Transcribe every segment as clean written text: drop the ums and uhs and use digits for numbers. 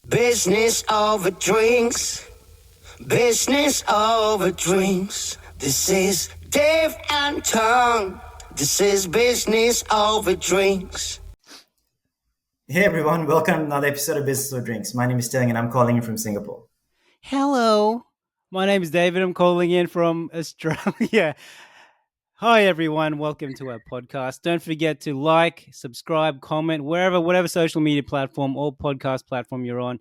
Business over drinks. Business over drinks. This is Dave and Tom. This is business over drinks. Hey everyone, welcome to another episode of Business or Drinks. My name is Tang and I'm calling in from Singapore. Hello, my name is David. I'm calling in from Australia. Hi everyone, welcome to our podcast. Don't forget to like, subscribe, comment, whatever social media platform or podcast platform you're on.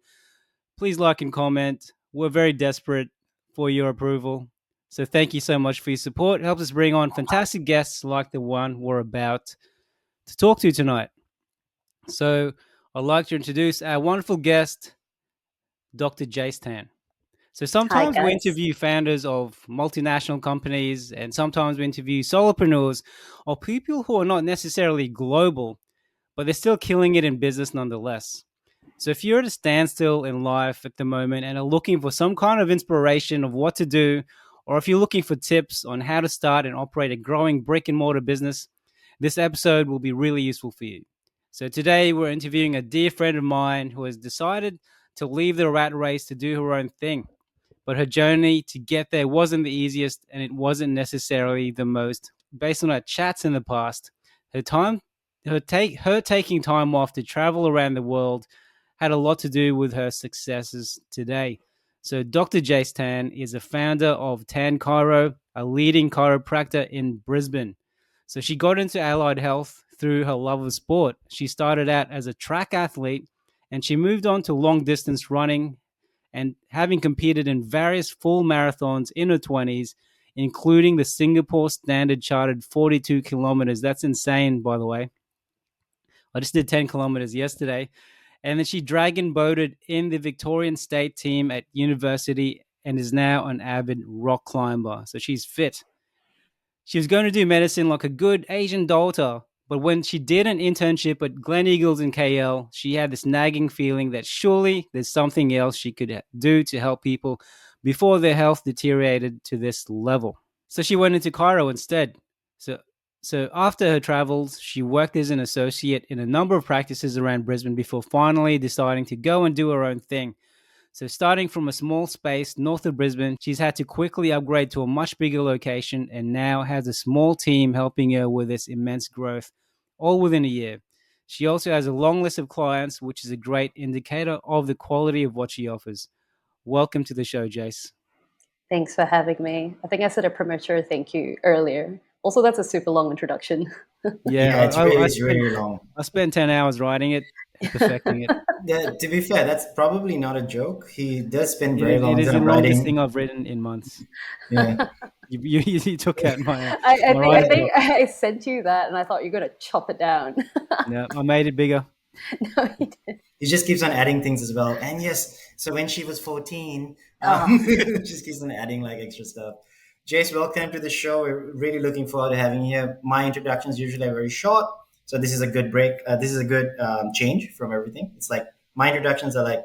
Please like and comment. We're very desperate for your approval. So thank you so much for your support. It helps us bring on fantastic guests like the one we're about to talk to tonight. So I'd like to introduce our wonderful guest, Dr. Jace Tan. So sometimes we interview founders of multinational companies, and sometimes we interview solopreneurs or people who are not necessarily global, but they're still killing it in business nonetheless. So if you're at a standstill in life at the moment and are looking for some kind of inspiration of what to do, or if you're looking for tips on how to start and operate a growing brick and mortar business, this episode will be really useful for you. So today we're interviewing a dear friend of mine who has decided to leave the rat race to do her own thing. But her journey to get there wasn't the easiest, and it wasn't necessarily the most. Based on our chats in the past, her taking time off to travel around the world had a lot to do with her successes today. So Dr. Jace Tan is a founder of Tan Chiro, a leading chiropractor in Brisbane. So she got into allied health through her love of sport. She started out as a track athlete, and she moved on to long distance running, and having competed in various full marathons in her 20s, including the Singapore Standard chartered 42 kilometers. That's insane, by the way. I just did 10 kilometers yesterday. And then she dragon boated in the Victorian state team at university and is now an avid rock climber. So she's fit. She was going to do medicine like a good Asian daughter, but when she did an internship at Glen Eagles in KL, she had this nagging feeling that surely there's something else she could do to help people before their health deteriorated to this level. So she went into Cairo instead. So after her travels, she worked as an associate in a number of practices around Brisbane before finally deciding to go and do her own thing. So starting from a small space north of Brisbane, she's had to quickly upgrade to a much bigger location and now has a small team helping her with this immense growth, all within a year. She also has a long list of clients, which is a great indicator of the quality of what she offers. Welcome to the show, Jace. Thanks for having me. I think I said a premature thank you earlier. Also, that's a super long introduction. Yeah, it's really long. I spent 10 hours writing it, perfecting it. Yeah, to be fair, that's probably not a joke. He does spend very long It is the time longest writing. thing I've written in months. Yeah. You took out my. I think I sent you that, and I thought you're going to chop it down. No, I made it bigger. No, you didn't. He just keeps on adding things as well. And yes, so when she was 14, just keeps on adding like extra stuff. Jace, welcome to the show. We're really looking forward to having you here. My introductions usually are very short, so this is a good break. This is a good change from everything. It's like my introductions are like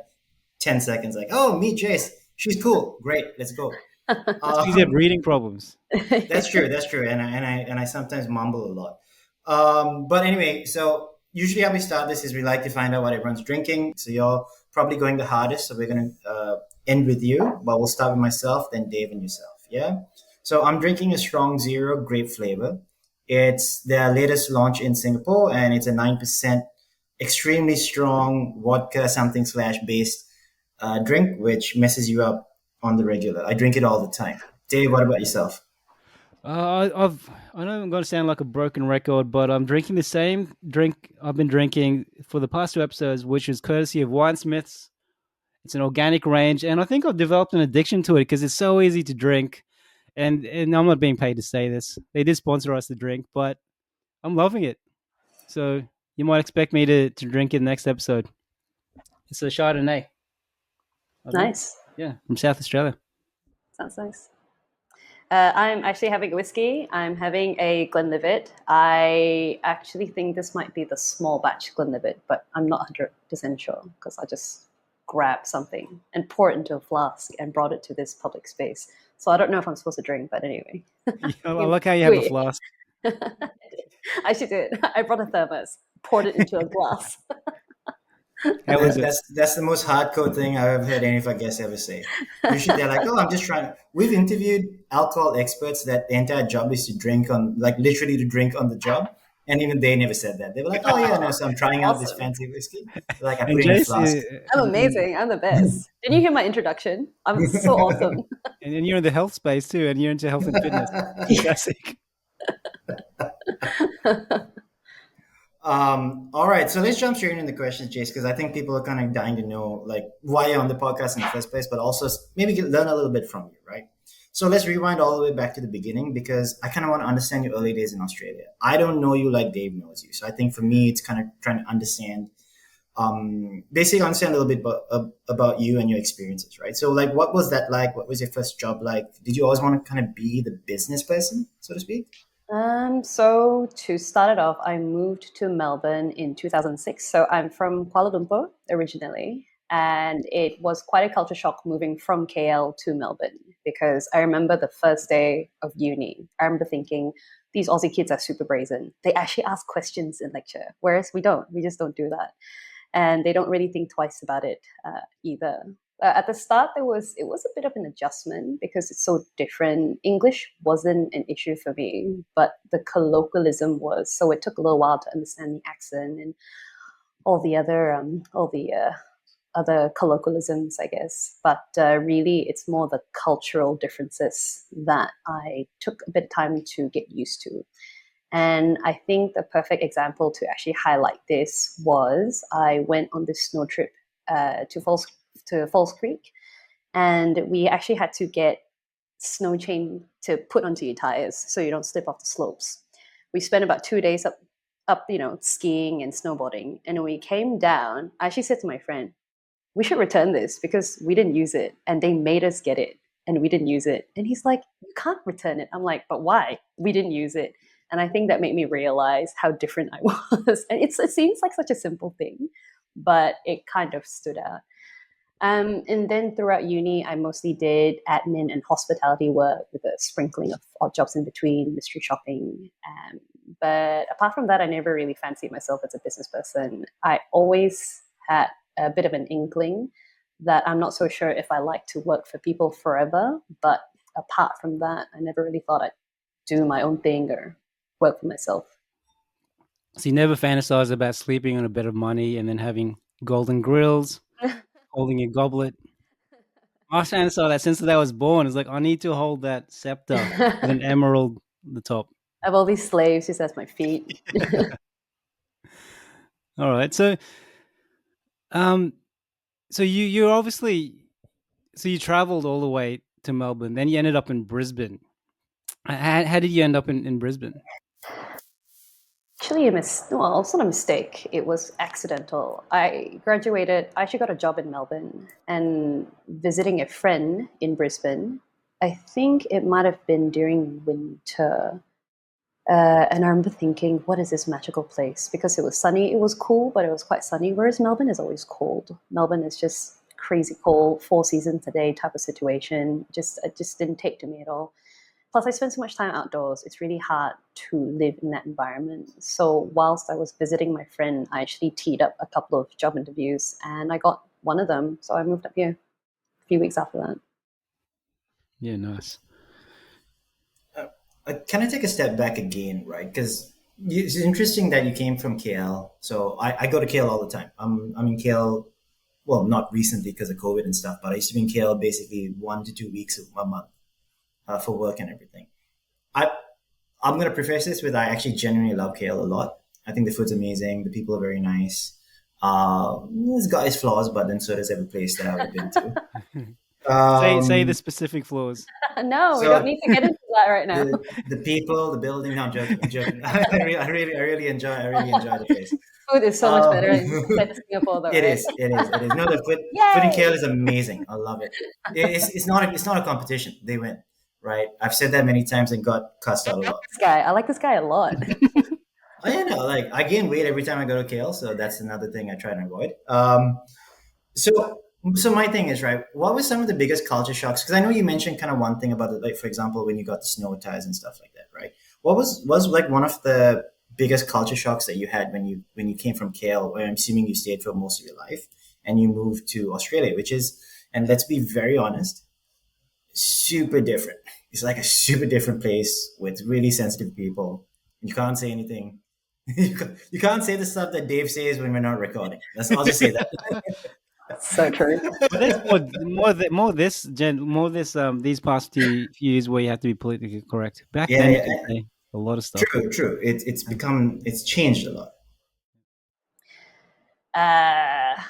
10 seconds. Like, oh, meet Jace. She's cool. Great. Let's go. You have reading problems. That's true. And I sometimes mumble a lot. But anyway, so usually how we start this is we like to find out what everyone's drinking. So you're probably going the hardest. So we're going to end with you, but we'll start with myself, then Dave and yourself. Yeah. So I'm drinking a strong zero grape flavor. It's their latest launch in Singapore, and it's a 9% extremely strong vodka something / based drink, which messes you up on the regular. I drink it all the time. Dave, what about yourself? I know I'm going to sound like a broken record, but I'm drinking the same drink I've been drinking for the past 2 episodes, which is courtesy of Winesmiths. It's an organic range, and I think I've developed an addiction to it because it's so easy to drink. And I'm not being paid to say this. They did sponsor us to drink, but I'm loving it. So you might expect me to drink it next episode. It's a Chardonnay. Nice. Yeah, from South Australia. Sounds nice. I'm actually having a whiskey. I'm having a Glenlivet. I actually think this might be the small batch Glenlivet, but I'm not 100% sure because I just grabbed something and poured it into a flask and brought it to this public space. So I don't know if I'm supposed to drink, but anyway. I like how you have a flask. I should do it. I brought a thermos, poured it into a glass. How was it? That's the most hardcore thing I've ever heard any of our guests ever say. Usually they're like, "Oh, I'm just trying." We've interviewed alcohol experts that the entire job is to drink on, like literally to drink on the job, and even they never said that. They were like, "Oh yeah, no, so I'm trying out this Awesome. fancy whiskey. Like I And put it in a Jace, flask." I'm amazing. I'm the best. Didn't you hear my introduction? I'm so awesome. and you're in the health space too, and you're into health and fitness. Fantastic. All right, so let's jump straight into the questions, Jace, because I think people are kind of dying to know like why you're on the podcast in the first place, but also maybe learn a little bit from you, right? So let's rewind all the way back to the beginning because I kind of want to understand your early days in Australia. I don't know you like Dave knows you, so I think for me it's kind of trying to understand, basically understand a little bit about you and your experiences, right? So like, what was that like? What was your first job like? Did you always want to kind of be the business person, so to speak? So to start it off, I moved to Melbourne in 2006. So I'm from Kuala Lumpur originally, and it was quite a culture shock moving from KL to Melbourne because I remember the first day of uni. I remember thinking, these Aussie kids are super brazen. They actually ask questions in lecture, whereas we don't. We just don't do that, and they don't really think twice about it either. At the start, it was a bit of an adjustment because it's so different. English wasn't an issue for me, but the colloquialism was. So it took a little while to understand the accent and all the other colloquialisms, I guess. But really, it's more the cultural differences that I took a bit of time to get used to. And I think the perfect example to actually highlight this was I went on this snow trip to Falls Creek, and we actually had to get snow chain to put onto your tires so you don't slip off the slopes. We spent about 2 days up, skiing and snowboarding, and when we came down, I actually said to my friend, "We should return this because we didn't use it, and they made us get it, and we didn't use it." And he's like, "You can't return it." I'm like, "But why? We didn't use it." And I think that made me realize how different I was. And it seems like such a simple thing, but it kind of stood out. And then throughout uni, I mostly did admin and hospitality work with a sprinkling of odd jobs in between, mystery shopping. But apart from that, I never really fancied myself as a business person. I always had a bit of an inkling that I'm not so sure if I like to work for people forever. But apart from that, I never really thought I'd do my own thing or work for myself. So you never fantasized about sleeping on a bed of money and then having golden grills, holding a goblet. I fantasized that since the day I was born. It's like, I need to hold that scepter with an emerald at the top. I have all these slaves just as my feet. All right. So you obviously, so you traveled all the way to Melbourne, then you ended up in Brisbane. How did you end up in Brisbane? Actually, it's not a mistake. It was accidental. I graduated. I actually got a job in Melbourne and visiting a friend in Brisbane. I think it might have been during winter. And I remember thinking, what is this magical place? Because it was sunny. It was cool, but it was quite sunny. Whereas Melbourne is always cold. Melbourne is just crazy cold, 4 seasons a day type of situation. It just didn't take to me at all. Plus, I spend so much time outdoors. It's really hard to live in that environment. So whilst I was visiting my friend, I actually teed up a couple of job interviews and I got one of them. So I moved up here a few weeks after that. Yeah, nice. Can I take a step back again, right? Because it's interesting that you came from KL. So I go to KL all the time. I'm in KL, well, not recently because of COVID and stuff, but I used to be in KL basically 1 to 2 weeks a month for work and everything. I'm going to preface this with I actually genuinely love KL a lot. I think the food's amazing. The people are very nice. It's got its flaws, but then so does every place that I've ever been to. Say the specific flaws. No, we don't need to get into that right now. The people, the building. No, I'm joking. I really enjoy the place. Food is so much better than Singapore, though. It right? is. No, the food in KL is amazing. I love it. It's not a competition. They win, right? I've said that many times and got cussed out a lot. I like this guy a lot. I know, like I gain weight every time I go to KL, so that's another thing I try to avoid. So my thing is, right, what were some of the biggest culture shocks? Because I know you mentioned kind of one thing about it, like for example, when you got the snow tires and stuff like that, right? What was like one of the biggest culture shocks that you had when you came from KL, where I'm assuming you stayed for most of your life, and you moved to Australia, which is, and let's be very honest, super different. It's like a super different place with really sensitive people. You can't say anything. You can't say the stuff that Dave says when we're not recording. I'll just say that. So true. But there's more this these past few years where you have to be politically correct. Back Yeah, then, you yeah. could say a lot of stuff. True. It's changed a lot. Uh,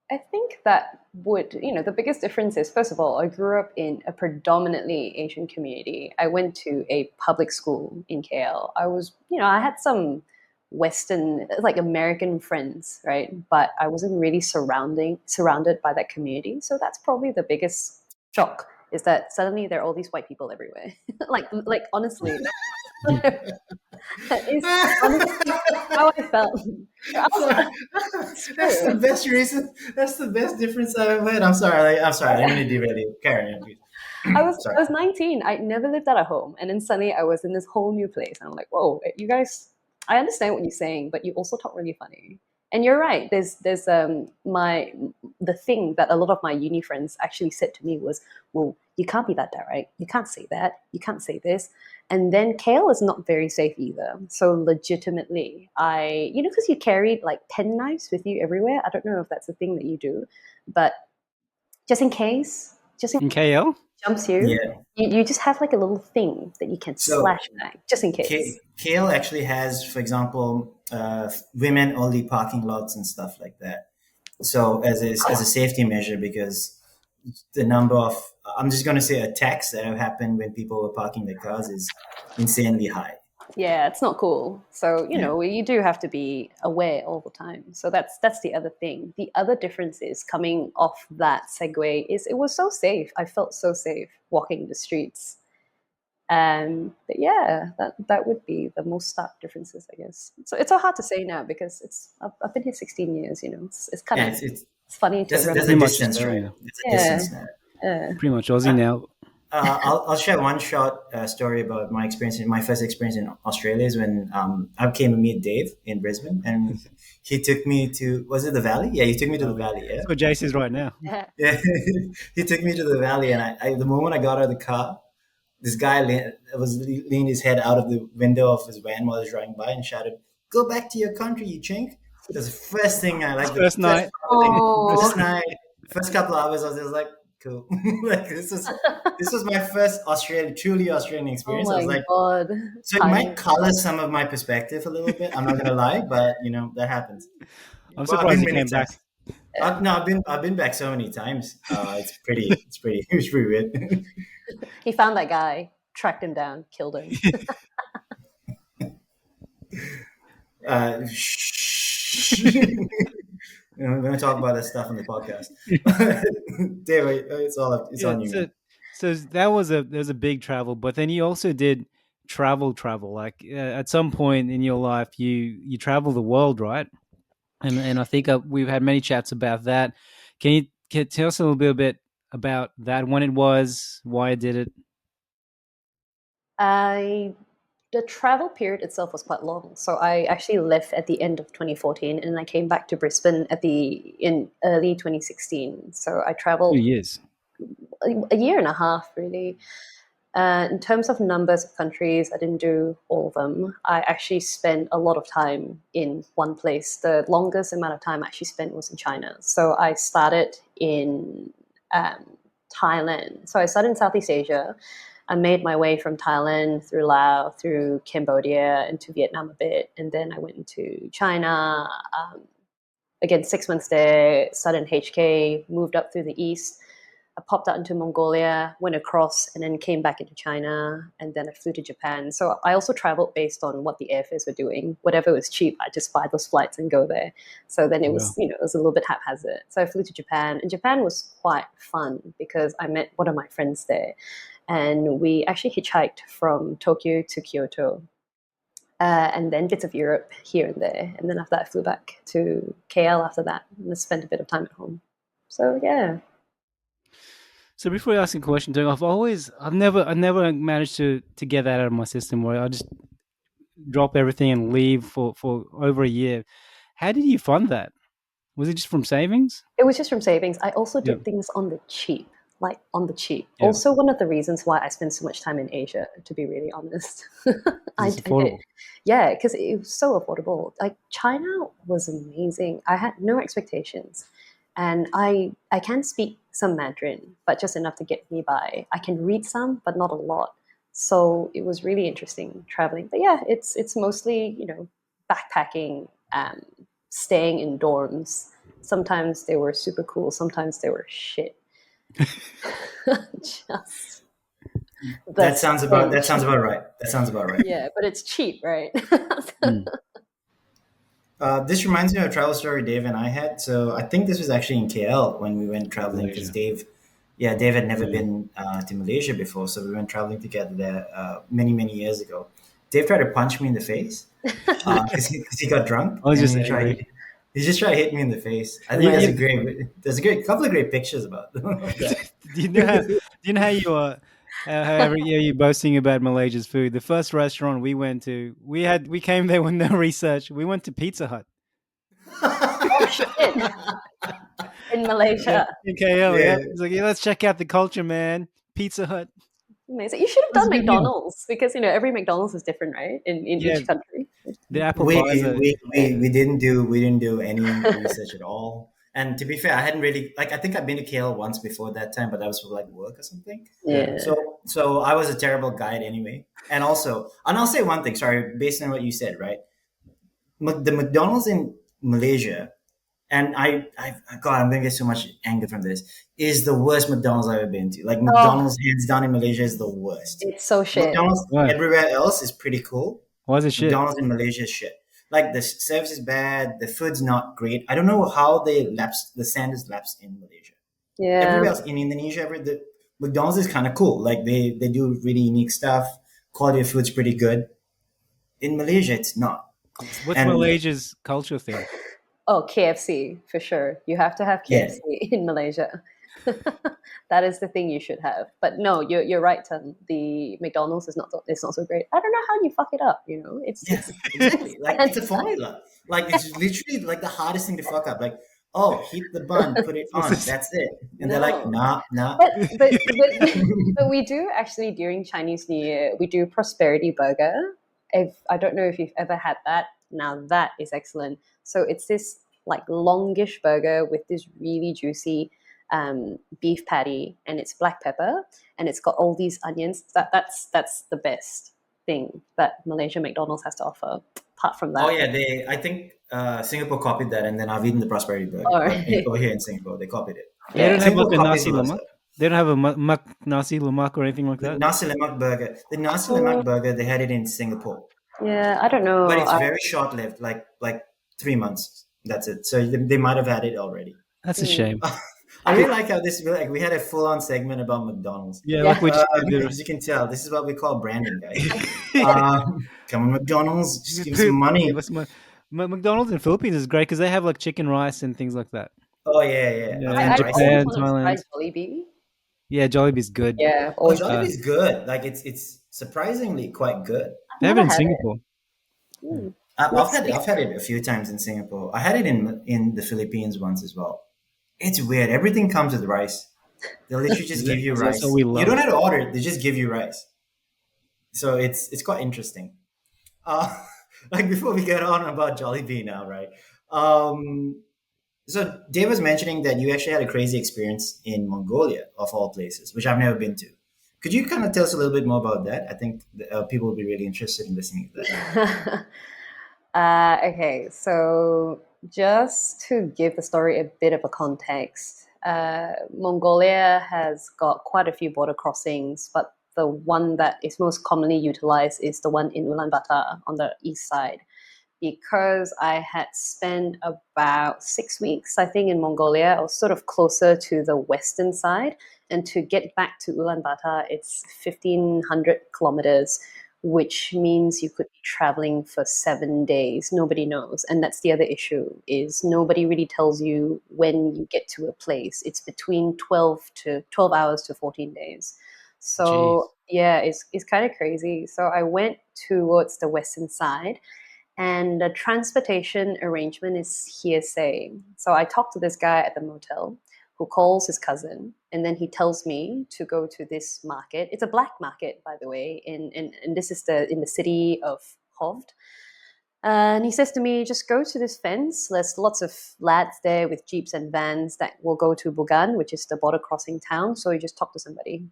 I think that the biggest difference is, first of all, I grew up in a predominantly Asian community. I went to a public school in KL. I had some Western, like American friends, right? But I wasn't really surrounded by that community. So that's probably the biggest shock, is that suddenly there are all these white people everywhere. like honestly, that is honestly how I felt. That's the best reason. That's the best difference I've ever had. I'm sorry. I didn't mean to derail you. Carry on, please. Sorry. I was 19. I never lived at a home, and then suddenly I was in this whole new place. And I'm like, whoa, you guys! I understand what you're saying, but you also talk really funny. And you're right. There's the thing that a lot of my uni friends actually said to me was, well, you can't be that direct. You can't say that. You can't say this. And then kale is not very safe either. So legitimately, because you carried like penknives with you everywhere. I don't know if that's a thing that you do, but just in case, In KL? jumps you, Yeah. you just have like a little thing that you can So slash back, just in case. Kale actually has, for example, women only parking lots and stuff like that. So as a safety measure, because the number of, I'm just going to say, attacks that have happened when people were parking their cars is insanely high. Yeah, it's not cool. So you do have to be aware all the time. So that's the other thing. The other difference is, coming off that segue, is it was so safe. I felt so safe walking the streets. But yeah, that would be the most stark differences, I guess. So it's so hard to say now, because I've been here 16 years. It's kind of It's funny to there's a remember. distance, right? There's a distance now. Pretty much Aussie now. I'll share one short story about my experience. My first experience in Australia is when I came to meet Dave in Brisbane, and he took me to, was it the Valley? Yeah, he took me to the Valley. Yeah, That's where Jace is right now. yeah. He took me to the Valley, and I the moment I got out of the car, this guy leaned his head out of the window of his van while I was driving by and shouted, "Go back to your country, you chink!" That's the first thing I like. First night. First night, first couple of hours, I was just like, cool. Like this was my first truly Australian experience. Oh I was my like, god! so it might color some of my perspective a little bit. I'm not gonna lie, but that happens. I'm Well, I've surprised been you many came back. times. I've been back so many times. It's pretty weird. He found that guy, tracked him down, killed him. Shh. We're going to talk about that stuff on the podcast. Dave, it's on you, man. So there was a big travel, but then you also did travel. Like at some point in your life, you travel the world, right? And I think we've had many chats about that. Can you tell us a little bit about that? When it was, why I did it? The travel period itself was quite long. So I actually left at the end of 2014, and I came back to Brisbane in early 2016. So I 2 traveled years. a year and a half, really. In terms of numbers of countries, I didn't do all of them. I actually spent a lot of time in one place. The longest amount of time I actually spent was in China. So I started in Thailand. So I started in Southeast Asia. I made my way from Thailand through Laos, through Cambodia, into Vietnam a bit. And then I went into China. Again, 6 months there, started in HK, moved up through the east. I popped out into Mongolia, went across, and then came back into China, and then I flew to Japan. So I also traveled based on what the airfares were doing. Whatever was cheap, I just buy those flights and go there. So then it was, it was a little bit haphazard. So I flew to Japan, and Japan was quite fun because I met one of my friends there, and we actually hitchhiked from Tokyo to Kyoto. And then bits of Europe here and there. And then after that, I flew back to KL after that, and I spent a bit of time at home. So yeah. So before you ask a question, I've never managed to get that out of my system. Where drop everything and leave for over a year. How did you fund that? Was it just from savings? It was just from savings. I also Yeah. did things on the cheap, like on the cheap. Yeah. Also, one of the reasons why I spend so much time in Asia, to be really honest. I It's did. affordable. Yeah, because it was so affordable. Like China was amazing. I had no expectations. And I can speak some Mandarin, but just enough to get me by. I can read some, but not a lot. So it was really interesting traveling. But yeah, it's mostly, backpacking, staying in dorms. Sometimes they were super cool, sometimes they were shit. Just That sounds about stench. right. That sounds about right. Yeah, but it's cheap, right? Mm. This reminds me of a travel story Dave and I had. So I think this was actually in KL when we went traveling because Malaysia. Dave had never Yeah. been to Malaysia before, so we went traveling together there many years ago. Dave tried to punch me in the face because he got drunk I was and just angry. he just tried to hit me in the face. I think Yeah. there's a great couple of great pictures about that. Do you know how you are? How every year you're boasting about Malaysia's food. The first restaurant we went to, we came there with no research. We went to Pizza Hut. Oh shit! In Yeah, Malaysia, in KL. Yeah. Yeah, it's like, yeah, let's check out the culture, man. Pizza Hut. amazing. You should have That's a done good meal. McDonald's because every McDonald's is different, right? In Yeah, each country. the apple we, pies are. we didn't do any research at all. And to be fair, I hadn't really I think I've been to KL once before that time, but that was for like work or something. Yeah. So I was a terrible guide anyway. And also, and I'll say one thing, sorry, based on what you said, right? The McDonald's in Malaysia, and God, I'm gonna get so much anger from this, is the worst McDonald's I've ever been to. Like Oh, McDonald's hands down in Malaysia is the worst. it's so shit. McDonald's What? everywhere else is pretty cool. Why is it shit? McDonald's in Malaysia is shit. Like the service is bad, the food's not great. I don't know how the standards lapse in Malaysia. Yeah. Everywhere else in Indonesia, the McDonald's is kind of cool. Like they do really unique stuff. Quality of food's pretty good. In Malaysia, it's not. What's And Malaysia's culture thing? Oh, KFC for sure. You have to have Yeah. KFC in Malaysia. That is the thing you should have. But no, you're right, Tan. The McDonald's is not so great. I don't know how you fuck it up. It's yeah, exactly. Like it's a formula. Like it's literally like the hardest thing to fuck up. Like, oh, heat the bun, put it on. That's it. And they're like, No. nah. But we do actually during Chinese New Year we do prosperity burger. I don't know if you've ever had that. Now that is excellent. So it's this like longish burger with this really juicy beef patty, and it's black pepper, and it's got all these onions. That's the best thing that Malaysia McDonald's has to offer. Apart from that, Oh yeah, I think Singapore copied that, and then I've eaten the prosperity burger. All But right. over here in Singapore, they copied it. They don't have Singapore like a copies nasi a lot of lemak. stuff. They don't have a mak nasi lemak or anything like The that. nasi lemak burger. The nasi lemak burger, they had it in Singapore, yeah, I don't know. but it's very short lived, like 3 months. That's it. So they might have had it already. That's a shame. I really like how we had a full on segment about McDonald's. Yeah, like we just As you can tell, this is what we call branding, guys. Come on, McDonald's, just give some money. Give us McDonald's in Philippines is great because they have like chicken rice and things like that. Oh yeah. Yeah, I've in had Japan, rice. want to Thailand. try Jollibee. Yeah, Jollibee's good. Yeah, Oh, always. Jollibee's good. Like it's surprisingly quite good. They have it in never had it. Singapore. I've had it a few times in Singapore. I had it in the Philippines once as well. It's weird. Everything comes with rice. They'll literally just give you rice. That's what we love. You don't have to order it. They just give you rice. So it's quite interesting. Like before we get on about Jollibee now, right? So Dave was mentioning that you actually had a crazy experience in Mongolia, of all places, which I've never been to. Could you kind of tell us a little bit more about that? I think people will be really interested in listening to that. Okay, so just to give the story a bit of a context, Mongolia has got quite a few border crossings, but the one that is most commonly utilized is the one in Ulaanbaatar on the east side. Because I had spent about 6 weeks, I think, in Mongolia, I was sort of closer to the western side. And to get back to Ulaanbaatar, it's 1,500 kilometers, which means you could be traveling for 7 days. Nobody knows. And that's the other issue, is nobody really tells you when you get to a place. It's between 12 hours to 14 days. So yeah, it's kind of crazy. So I went towards the western side, and the transportation arrangement is hearsay. So I talked to this guy at the motel who calls his cousin, and then he tells me to go to this market. It's a black market, by the way, and this is in the city of Hovd. And he says to me, just go to this fence. There's lots of lads there with jeeps and vans that will go to Bugan, which is the border crossing town. So you just talk to somebody.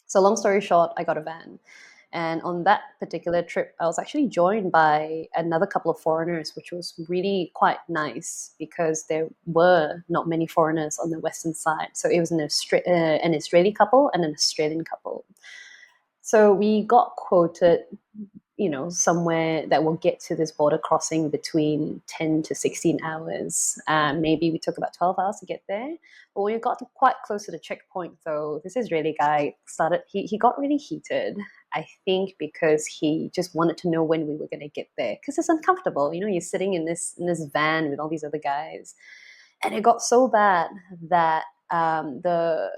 So long story short, I got a van. And on that particular trip, I was actually joined by another couple of foreigners, which was really quite nice because there were not many foreigners on the western side. So it was an Israeli couple and an Australian couple. So we got quoted, somewhere that will get to this border crossing between 10 to 16 hours. Maybe we took about 12 hours to get there. But when we got quite close to the checkpoint, though, this Israeli guy he got really heated, I think because he just wanted to know when we were going to get there. Because it's uncomfortable. You're sitting in this van with all these other guys. And it got so bad that the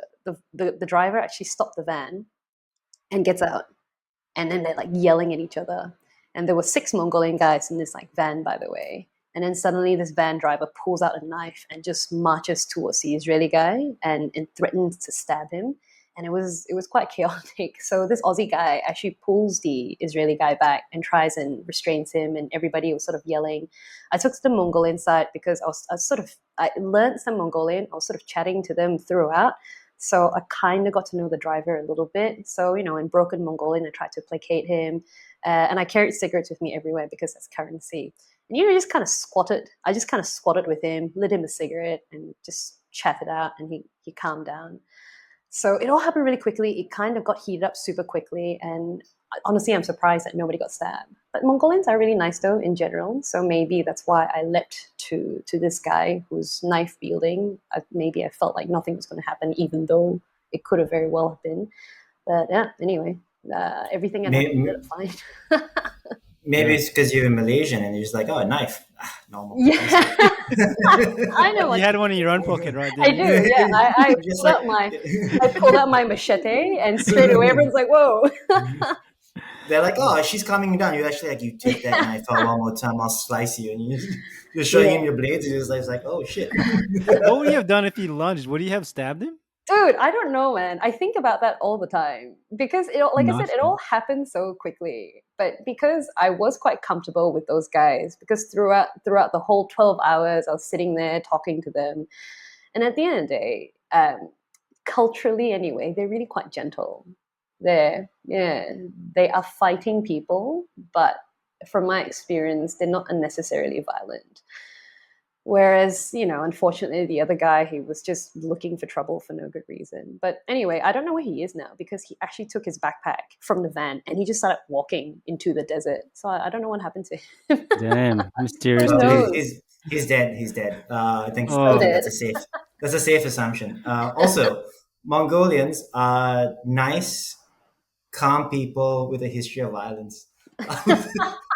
driver actually stopped the van and gets out. And then they're like yelling at each other. And there were 6 Mongolian guys in this van, by the way. And then suddenly this van driver pulls out a knife and just marches towards the Israeli guy and threatens to stab him. And it was quite chaotic. So this Aussie guy actually pulls the Israeli guy back and tries and restrains him, and everybody was sort of yelling. I took to the Mongolian side because I learned some Mongolian. I was sort of chatting to them throughout. So I kind of got to know the driver a little bit. So, in broken Mongolian, I tried to placate him. And I carried cigarettes with me everywhere because that's currency. And, just kind of squatted. I just kind of squatted with him, lit him a cigarette, and just chatted out, and he calmed down. So it all happened really quickly. It kind of got heated up super quickly. And honestly, I'm surprised that nobody got stabbed. But Mongolians are really nice, though, in general. So maybe that's why I leapt to this guy who's knife wielding. Maybe I felt like nothing was going to happen, even though it could have very well have been. But yeah, anyway, everything ended up fine. Maybe it's because you're Malaysian and you're just like, oh, a knife. Normal. Yeah. I know. You had one in your own pocket, right? I do, yeah. I pulled out my machete, and straight away everyone's like, whoa. They're like, oh, she's coming down. You're actually like, you take that knife out one more time, I'll slice you. And you're showing him your blades. And it's like, oh, shit. What would you have done if he lunged? Would you have stabbed him? Dude, I don't know, man. I think about that all the time because, I said, it all happened so quickly. But because I was quite comfortable with those guys, because throughout the whole 12 hours, I was sitting there talking to them. And at the end of the day, culturally anyway, they're really quite gentle. They are fighting people, but from my experience, they're not unnecessarily violent. Whereas, unfortunately, the other guy, he was just looking for trouble for no good reason. But anyway, I don't know where he is now because he actually took his backpack from the van and he just started walking into the desert. So I don't know what happened to him. Damn, mysterious. He's dead. He's dead. I think that's a safe assumption. Also, Mongolians are nice, calm people with a history of violence. It's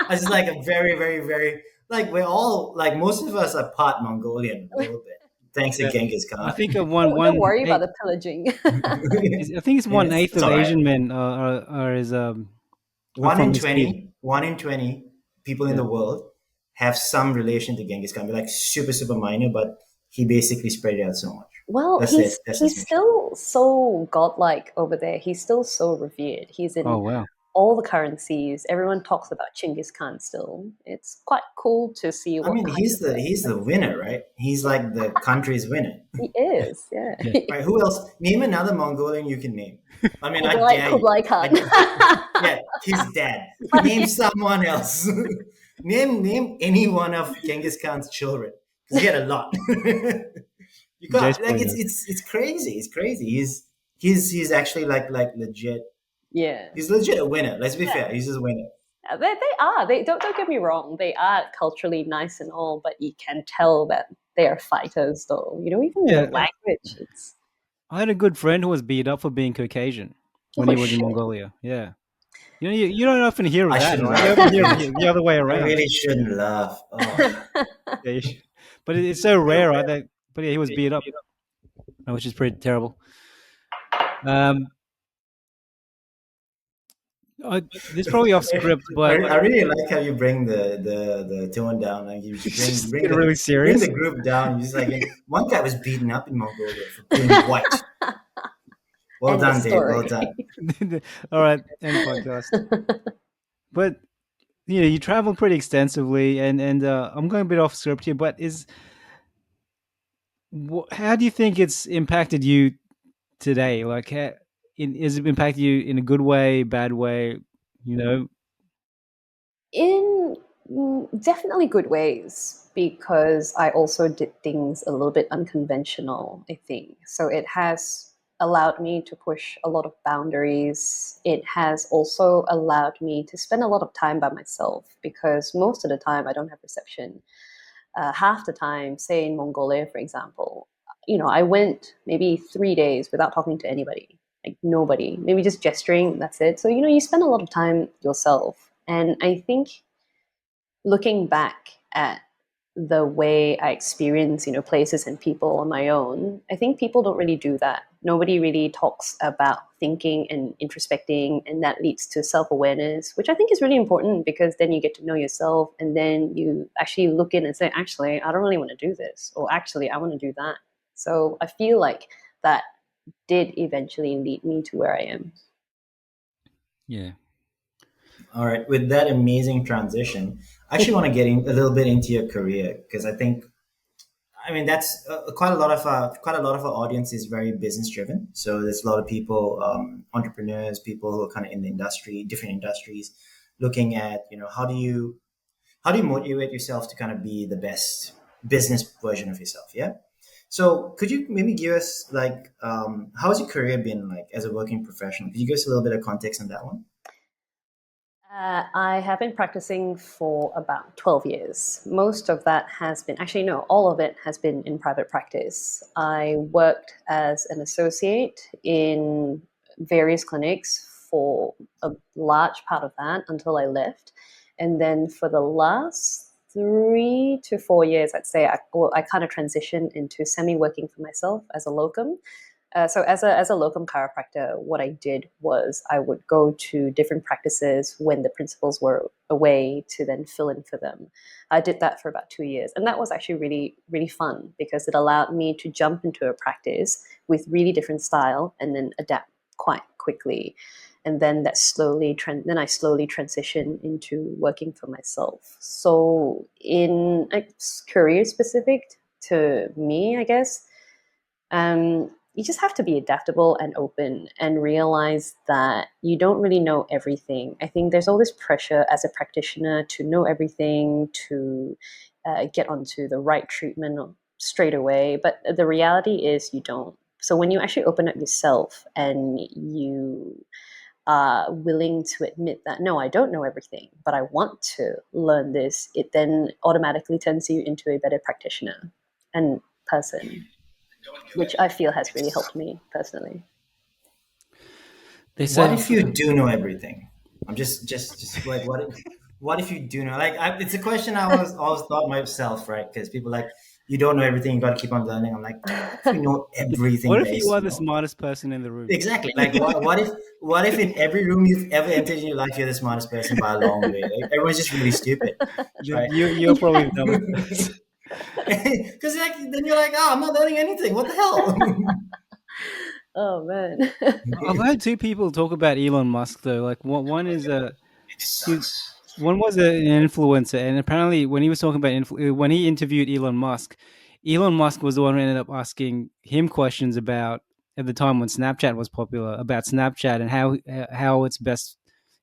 just like a very, very, very... Like we're all like most of us are part Mongolian a little bit. Thanks to Genghis Khan. I think of one. Don't worry about the pillaging. I think it's 1/8 of Asian men are 1 in 20. 1 in 20 people in the world have some relation to Genghis Khan. They're like super, super minor, but he basically spread it out so much. Well, he's still so godlike over there. He's still so revered. He's in all the currencies. Everyone talks about Genghis Khan still. It's quite cool to see. He's the winner, right? He's like the country's winner. He is, yeah. Right, who else? Name another Mongolian you can name. I mean, Kublai Khan. Yeah, his dad. Name someone else. name any one of Genghis Khan's children. Because he had a lot. You got it's crazy. It's crazy. He's actually like legit. Yeah, he's legit a winner. Let's be fair. He's just a winner. They are. They don't get me wrong. They are culturally nice and all, but you can tell that they are fighters, though. Even their language. I had a good friend who was beat up for being Caucasian when he was in Mongolia. Yeah, you don't often hear of that. Right? You often hear the other way around. I really shouldn't laugh. Oh. But it's so rare, right? But he was beat up, which is pretty terrible. This is probably off script, but I really like how you bring the tone down. Like you bring just get really you bring serious. the group down. You just like one guy was beaten up in Mongolia for being white. Well End of done, Dave. Well story. done. All right, end podcast. But you travel pretty extensively, and I'm going a bit off script here. But how do you think it's impacted you today? Like, is it impacted you in a good way, bad way? You know, In definitely good ways, because I also did things a little bit unconventional, I think. So it has allowed me to push a lot of boundaries. It has also allowed me to spend a lot of time by myself, because most of the time I don't have reception. Half the time, say in Mongolia, for example, I went maybe 3 days without talking to anybody, like nobody, maybe just gesturing, that's it. So, you spend a lot of time yourself. And I think looking back at the way I experience, places and people on my own, I think people don't really do that. Nobody really talks about thinking and introspecting, and that leads to self-awareness, which I think is really important, because then you get to know yourself, and then you actually look in and say, actually, I don't really want to do this, or actually, I want to do that. So I feel like that did eventually lead me to where I am. yeah. All right. With that amazing transition, I actually want to get in a little bit into your career because I mean, that's quite a lot of our audience is very business driven. So there's a lot of people, entrepreneurs, people who are kind of in the industry, different industries, looking at how do you motivate yourself to kind of be the best business version of yourself? Yeah. So could you maybe give us like how has your career been like as a working professional? Could you give us a little bit of context on that one? I have been practicing for about 12 years. Most of that has been, actually, no, all of it has been in private practice. I worked as an associate in various clinics for a large part of that until I left. And then for the last 3 to 4 years, I'd say, I kind of transitioned into semi working for myself as a locum. So as a locum chiropractor, what I did was I would go to different practices when the principals were away to then fill in for them. I did that for about 2 years, and that was actually really, really fun, because it allowed me to jump into a practice with really different style and then adapt quite quickly. And then then I slowly transitioned into working for myself. So in career specific to me, I guess, you just have to be adaptable and open and realize that you don't really know everything. I think there's all this pressure as a practitioner to know everything, to get onto the right treatment straight away. But the reality is you don't. So when you actually open up yourself and you are willing to admit that, no, I don't know everything, but I want to learn this, it then automatically turns you into a better practitioner and person, which I feel has really helped me personally. They What said, if you do know everything? I'm just like, what if you do know? Like, it's a question I always thought myself, right? Because people like, you don't know everything, you got to keep on learning. I'm like, what if you know everything what if there you is are to the know? smartest person in the room? Exactly. Like, what if in every room you've ever entered in your life, you're the smartest person by a long way? Like, everyone's just really stupid, Then right? you're probably the dumbest person. Because like, then you're like, oh, I'm not learning anything. What the hell? Oh man. I've heard two people talk about Elon Musk though. Like one is he, one was an influencer, and apparently when he was talking about when he interviewed Elon Musk was the one who ended up asking him questions about at the time when Snapchat was popular, about Snapchat and how it's best,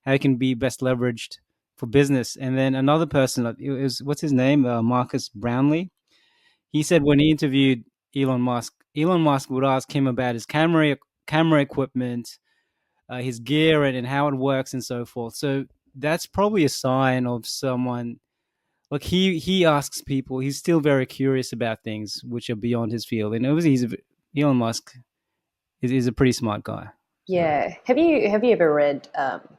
how it can be best leveraged for business. And then another person, it was what's his name, Marcus Brownlee. He said when he interviewed Elon Musk would ask him about his camera equipment, his gear, and how it works and so forth. So that's probably a sign of someone like he asks people. He's still very curious about things which are beyond his field, and obviously Elon Musk is a pretty smart guy. Yeah. Have you ever read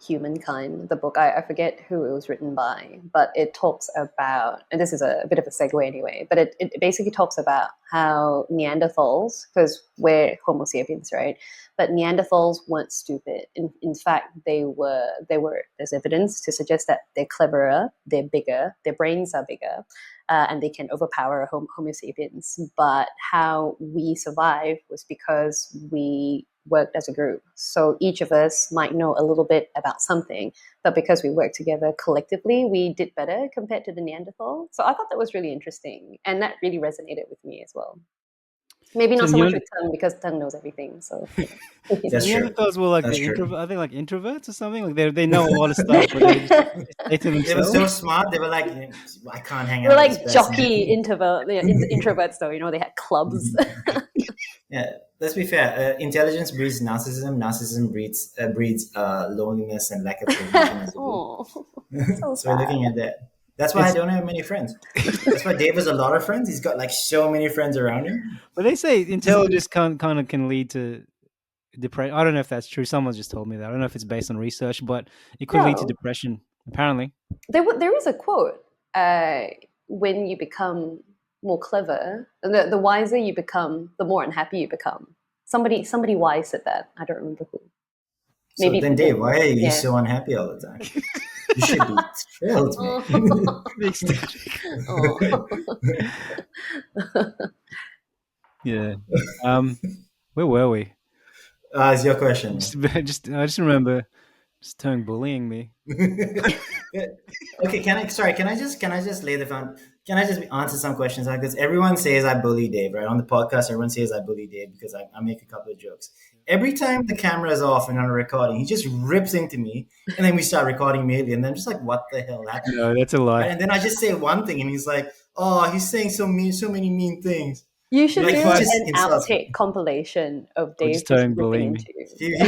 Humankind, the book? I forget who it was written by, but it talks about, and this is a bit of a segue anyway, but it basically talks about how Neanderthals, because we're Homo sapiens, right? But Neanderthals weren't stupid. In fact, they were. There's evidence to suggest that they're cleverer, they're bigger, their brains are bigger, and they can overpower Homo sapiens. But how we survived was because we worked as a group. So each of us might know a little bit about something, but because we worked together collectively, we did better compared to the Neanderthal. So I thought that was really interesting, and that really resonated with me as well. Maybe So not so much with Tung because Tung knows everything. So That's true. Neanderthals were like That's the true. introvert. I think like introverts or something. Like they know a lot of stuff, but they just stay to They were so themselves. smart. They were like, I can't hang they were out with like this person. jockey introverts, though. They had clubs. Yeah, let's be fair. Intelligence breeds narcissism. Narcissism breeds loneliness and lack of cohesion as a group. Oh, so So we're looking at that. That's why I It's- don't have many friends. That's why Dave has a lot of friends. He's got like so many friends around him. But they say intelligence kind of can lead to depression. I don't know if that's true. Someone just told me that. I don't know if it's based on research, but it could lead to No. depression. Apparently, There is a quote. When you become more clever, the wiser you become, the more unhappy you become. Somebody wise said that. I don't remember who. So Maybe then, Dave, why are you yeah. so unhappy all the time? You should be thrilled, man. yeah. Where were we? It's your question. I just remember just Tone bullying me. Okay, can I just lay the found? Can I just answer some questions? Because everyone says I bully Dave, right? On the podcast, everyone says I bully Dave because I make a couple of jokes. Every time the camera is off and on a recording, he just rips into me, and then we start recording immediately, and then I'm just like, what the hell happened? No, that's a lie. Right? And then I just say one thing, and he's like, oh, he's saying so many mean things. You should Like, do he just an insults me. outtake compilation of Dave just just Tone bullying ripping me. into you.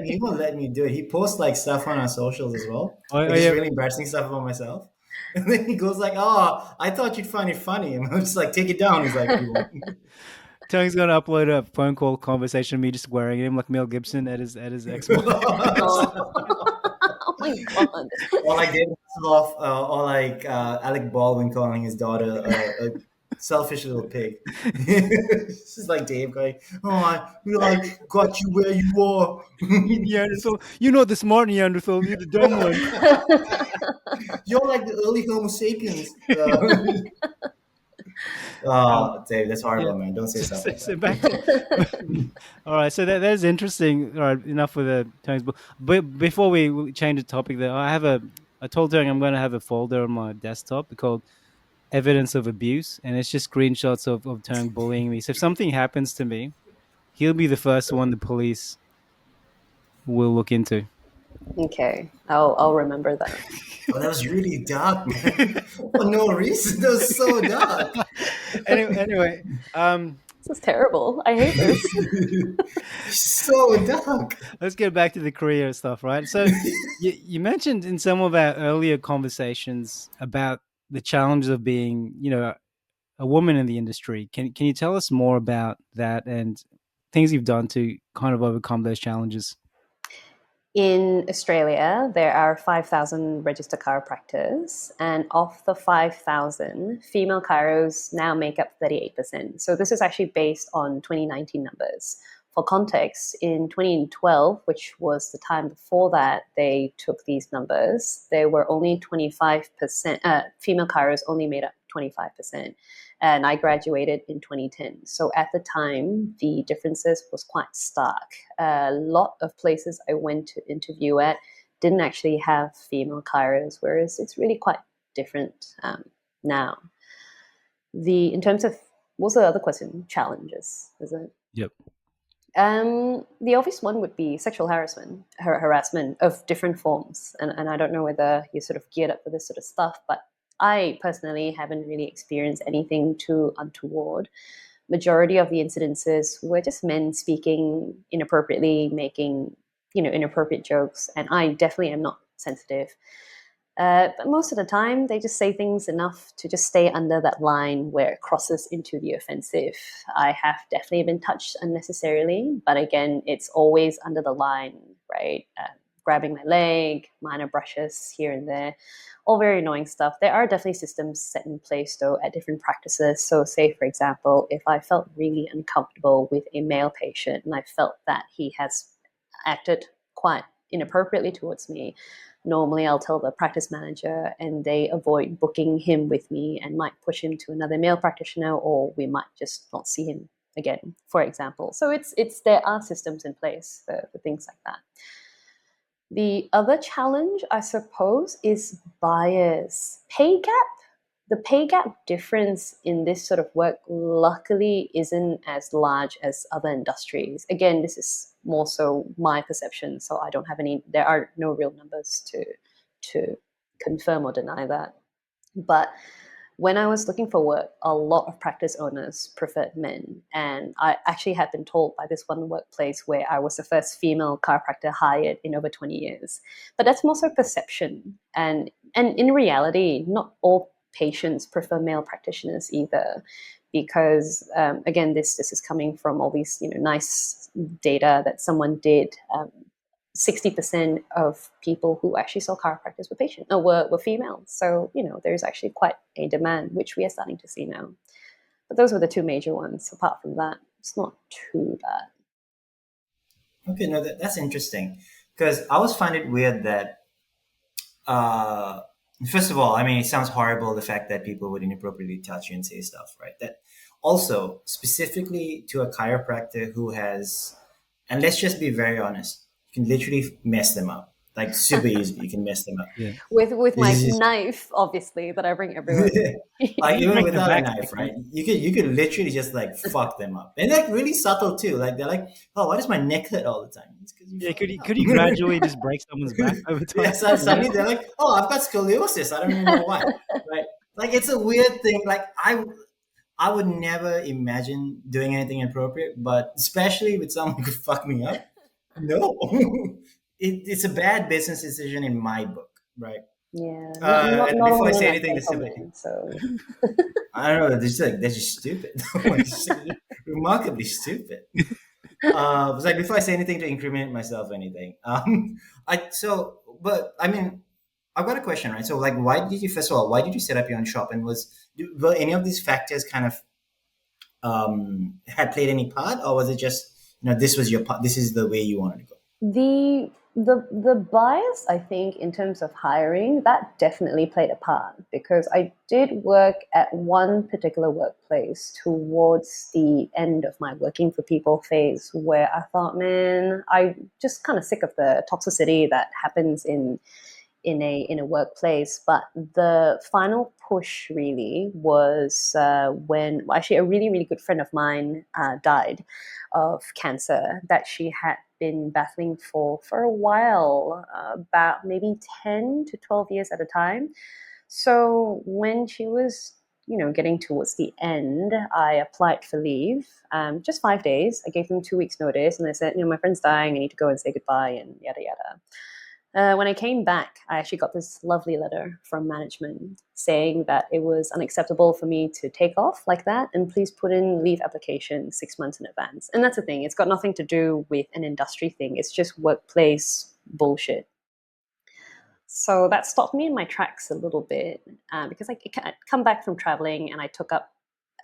He won't let me do it. He posts like stuff on our socials as well. Oh, Like oh, just yeah. really embarrassing stuff about myself. And then he goes like, "Oh, I thought you'd find it funny." And I'm just like, "Take it down." He's like, "You won't." Tone's gonna upload a phone call conversation of me just wearing him like Mel Gibson at his Xbox. Oh my god! Or like David Hasselhoff, or like Alec Baldwin calling his daughter a selfish little pig. It's just like Dave going, "Oh, I got you where you are." Neanderthal, you're not the smart Neanderthal, you're the dumb one. You're like the early Homo sapiens. Dave, that's horrible, man. Don't say stuff like So that. back to, all right, so that is interesting. All right, enough with the Tone's book. But before we change the topic, there, I told Tone I'm going to have a folder on my desktop called "Evidence of Abuse," and it's just screenshots of Tone bullying me. So if something happens to me, he'll be the first one the police will look into. Okay, I'll remember that. Oh, that was really dark, man. For no reason. That was so dark. Anyway, This is terrible. I hate this. So dark. let's get back to the career stuff, right? So you mentioned in some of our earlier conversations about the challenges of being, a woman in the industry. Can you tell us more about that and things you've done to kind of overcome those challenges? In Australia, there are 5,000 registered chiropractors, and of the 5,000, female chiros now make up 38%. So this is actually based on 2019 numbers. For context, in 2012, which was the time before that they took these numbers, there were only 25%, female chiros only made up 25%. And I graduated in 2010. So at the time, the differences was quite stark. A lot of places I went to interview at didn't actually have female chiros, whereas it's really quite different now. In terms of, what's the other question? Challenges, is it? Yep. The obvious one would be sexual harassment of different forms. And I don't know whether you're sort of geared up for this sort of stuff, but I personally haven't really experienced anything too untoward. Majority of the incidences were just men speaking inappropriately, making inappropriate jokes, and I definitely am not sensitive. But most of the time, they just say things enough to just stay under that line where it crosses into the offensive. I have definitely been touched unnecessarily, but again, it's always under the line, right? Grabbing my leg, minor brushes here and there, all very annoying stuff. There are definitely systems set in place, though, at different practices. So, say, for example, if I felt really uncomfortable with a male patient and I felt that he has acted quite inappropriately towards me, normally I'll tell the practice manager and they avoid booking him with me and might push him to another male practitioner, or we might just not see him again, for example. So it's there are systems in place for things like that. The other challenge, I suppose, is bias. Pay gap. The pay gap difference in this sort of work luckily isn't as large as other industries. Again, this is more so my perception, so I don't have there are no real numbers to confirm or deny that. But when I was looking for work, a lot of practice owners preferred men. And I actually had been told by this one workplace where I was the first female chiropractor hired in over 20 years. But that's more so perception. And in reality, not all patients prefer male practitioners either. Because again, this is coming from all these nice data that someone did. 60% of people who actually saw chiropractors were female. So, there's actually quite a demand, which we are starting to see now. But those were the two major ones. Apart from that, it's not too bad. Okay, no, that's interesting. Because I always find it weird that, first of all, I mean, it sounds horrible, the fact that people would inappropriately touch you and say stuff, right? That also, specifically to a chiropractor who has, and let's just be very honest, you can literally mess them up, like super easily. You can mess them up. Yeah. With my knife, obviously, that I bring everywhere. Like even without a knife, right? You could literally just like fuck them up, and like really subtle too. Like they're like, "Oh, why does my neck hurt all the time?" It's because you. Yeah, could you gradually just break someone's back over time? Yeah, so suddenly they're like, "Oh, I've got scoliosis. I don't even know why." Right? Like it's a weird thing. Like I would never imagine doing anything inappropriate, but especially with someone who could fuck me up. No, it's a bad business decision in my book, right? Yeah. And Not before I all say women anything, are so so. I don't know. They're just stupid. Remarkably stupid. It's like before I say anything to incriminate myself or anything. But I mean, I've got a question, right? So, like, first of all, why did you set up your own shop, and were any of these factors kind of had played any part, or was it just this was your part, this is the way you wanted to go? The bias, I think, in terms of hiring, that definitely played a part, because I did work at one particular workplace towards the end of my working for people phase, where I thought, man, I'm just kind of sick of the toxicity that happens in a workplace. But the final push really was when actually a really, really good friend of mine died of cancer that she had been battling for a while, about maybe 10 to 12 years at a time. So when she was getting towards the end, I applied for leave, just 5 days. I gave them 2 weeks notice, and I said, my friend's dying, I need to go and say goodbye, and yada yada. When I came back, I actually got this lovely letter from management saying that it was unacceptable for me to take off like that, and please put in leave application 6 months in advance. And that's the thing. It's got nothing to do with an industry thing. It's just workplace bullshit. So that stopped me in my tracks a little bit, because I come back from traveling and I took up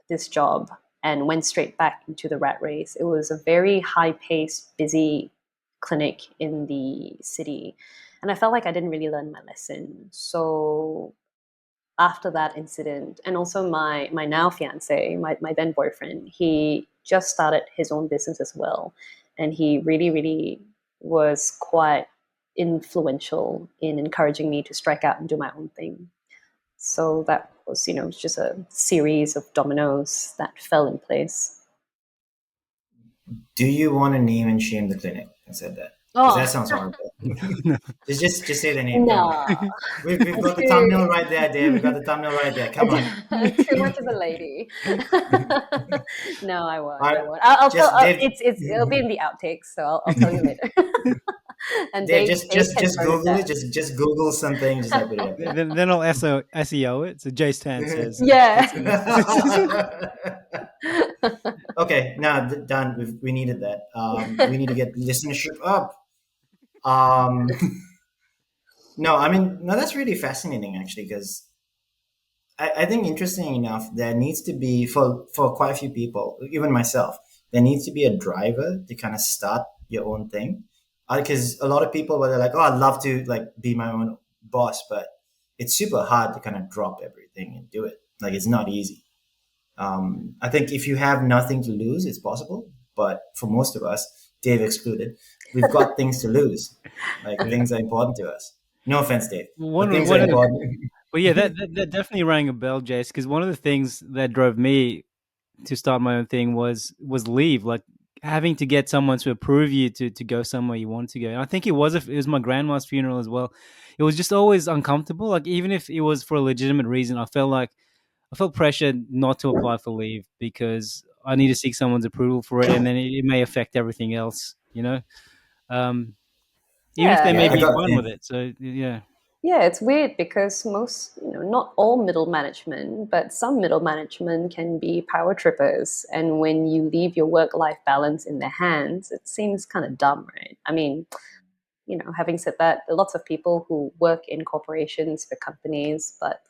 this job and went straight back into the rat race. It was a very high-paced, busy clinic in the city, and I felt like I didn't really learn my lesson. So after that incident, and also my now fiance, my then boyfriend, he just started his own business as well, and he really, really was quite influential in encouraging me to strike out and do my own thing. So that was just a series of dominoes that fell in place. Do you want to name and shame the clinic? I said that. Because that sounds horrible. just say the name. No. We've got the thumbnail right there, Dave. We've got the thumbnail right there. Come on. Too much of a lady. No, I won't. Right. I won't. I'll tell. Dave. It'll be in the outtakes, so I'll tell you later. And Dave, Dave can just prove Google that. it. Just Google something. Just like put it up there. Then I'll SEO it. So Jace Tan says, Yeah. Okay, now done. We needed that. We need to get listenership up. Um, no, I mean, no, that's really fascinating actually, because I think interesting enough, there needs to be for quite a few people, even myself, there needs to be a driver to kind of start your own thing. Because a lot of people, where they're like, oh, I'd love to like be my own boss, but it's super hard to kind of drop everything and do it. Like it's not easy. I think if you have nothing to lose, it's possible. But for most of us, Dave excluded, we've got things to lose. Like things are important to us. No offense, Dave, but things are important. But yeah, that definitely rang a bell, Jace, because one of the things that drove me to start my own thing was leave, like having to get someone to approve you to go somewhere you want to go. And I think it was my grandma's funeral as well. It was just always uncomfortable. Like even if it was for a legitimate reason, I felt pressure not to apply for leave because I need to seek someone's approval for it, and then it may affect everything else. Um, even if they Yeah, may Yeah, I be got fine yeah. with it. So yeah. yeah, it's weird because most, not all middle management, but some middle management can be power trippers. And when you leave your work-life balance in their hands, it seems kind of dumb, right? I mean, having said that, there are lots of people who work in corporations for companies, but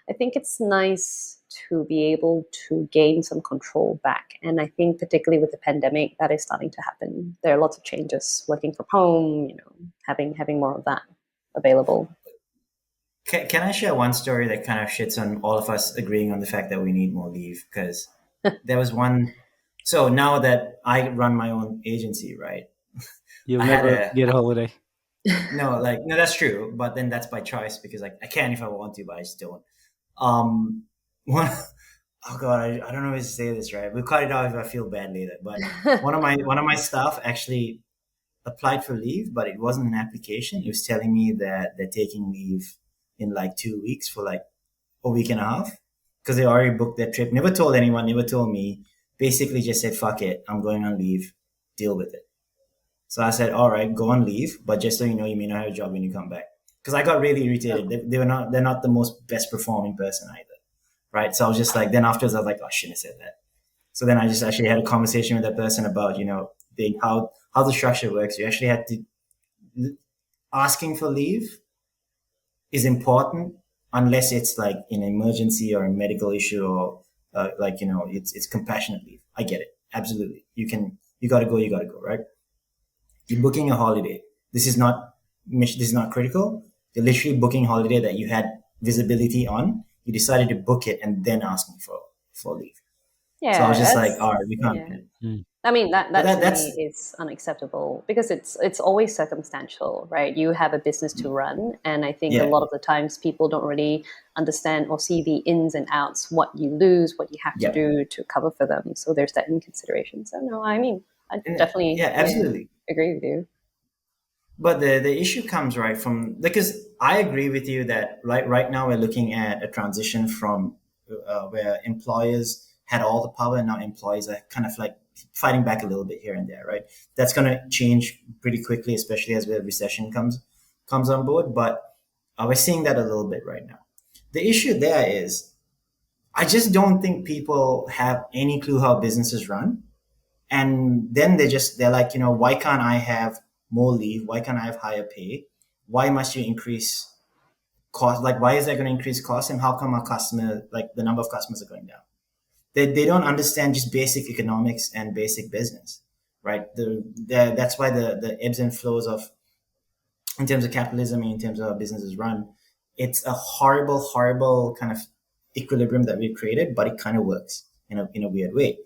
I think it's nice to be able to gain some control back. And I think particularly with the pandemic, that is starting to happen. There are lots of changes, working from home, having more of that available. Can I share one story that kind of shits on all of us agreeing on the fact that we need more leave? Because there was one. So now that I run my own agency, right? You'll I had never get a holiday. no, that's true. But then that's by choice because like I can if I want to, but I just don't. Um, one, oh god, I don't know how to say this right. We'll cut it out if I feel bad later. But one of my staff actually applied for leave, but it wasn't an application. It was telling me that they're taking leave in like 2 weeks for like a week and a half because they already booked their trip. Never told anyone, never told me. Basically just said, fuck it, I'm going on leave. Deal with it. So I said, all right, go on leave, but just so you know, you may not have a job when you come back. Because I got really irritated. They're not the most best performing person either. Right. So I was just like, then afterwards I was like, oh, I shouldn't have said that. So then I just actually had a conversation with that person about, how the structure works. You actually had to asking for leave is important unless it's like an emergency or a medical issue or it's compassionate leave. I get it. Absolutely. You gotta go, right? You're booking a holiday. This is not critical. You're literally booking a holiday that you had visibility on. You decided to book it and then asking for leave. Yeah, So I was just like, all right, we can't. yeah. I mean that to That's me is unacceptable because it's always circumstantial, right? You have a business to run, and I think a yeah. lot of the times people don't really understand or see the ins and outs, what you lose, what you have to Yeah. do to cover for them. So there's that in consideration. So no, I mean I definitely absolutely. agree with you. But the issue comes right from because I agree with you that right now we're looking at a transition from where employers had all the power and now employees are kind of like fighting back a little bit here and there, right? That's going to change pretty quickly, especially as the recession comes on board. But we're seeing that a little bit right now. The issue there is I just don't think people have any clue how businesses run. And then they're like, why can't I have more leave? Why can't I have higher pay? Why must you increase cost? Like, why is that going to increase cost? And how come the number of customers are going down? They don't understand just basic economics and basic business, right? That's why the ebbs and flows in terms of capitalism and in terms of how businesses run, it's a horrible, horrible kind of equilibrium that we've created, but it kind of works in a weird way.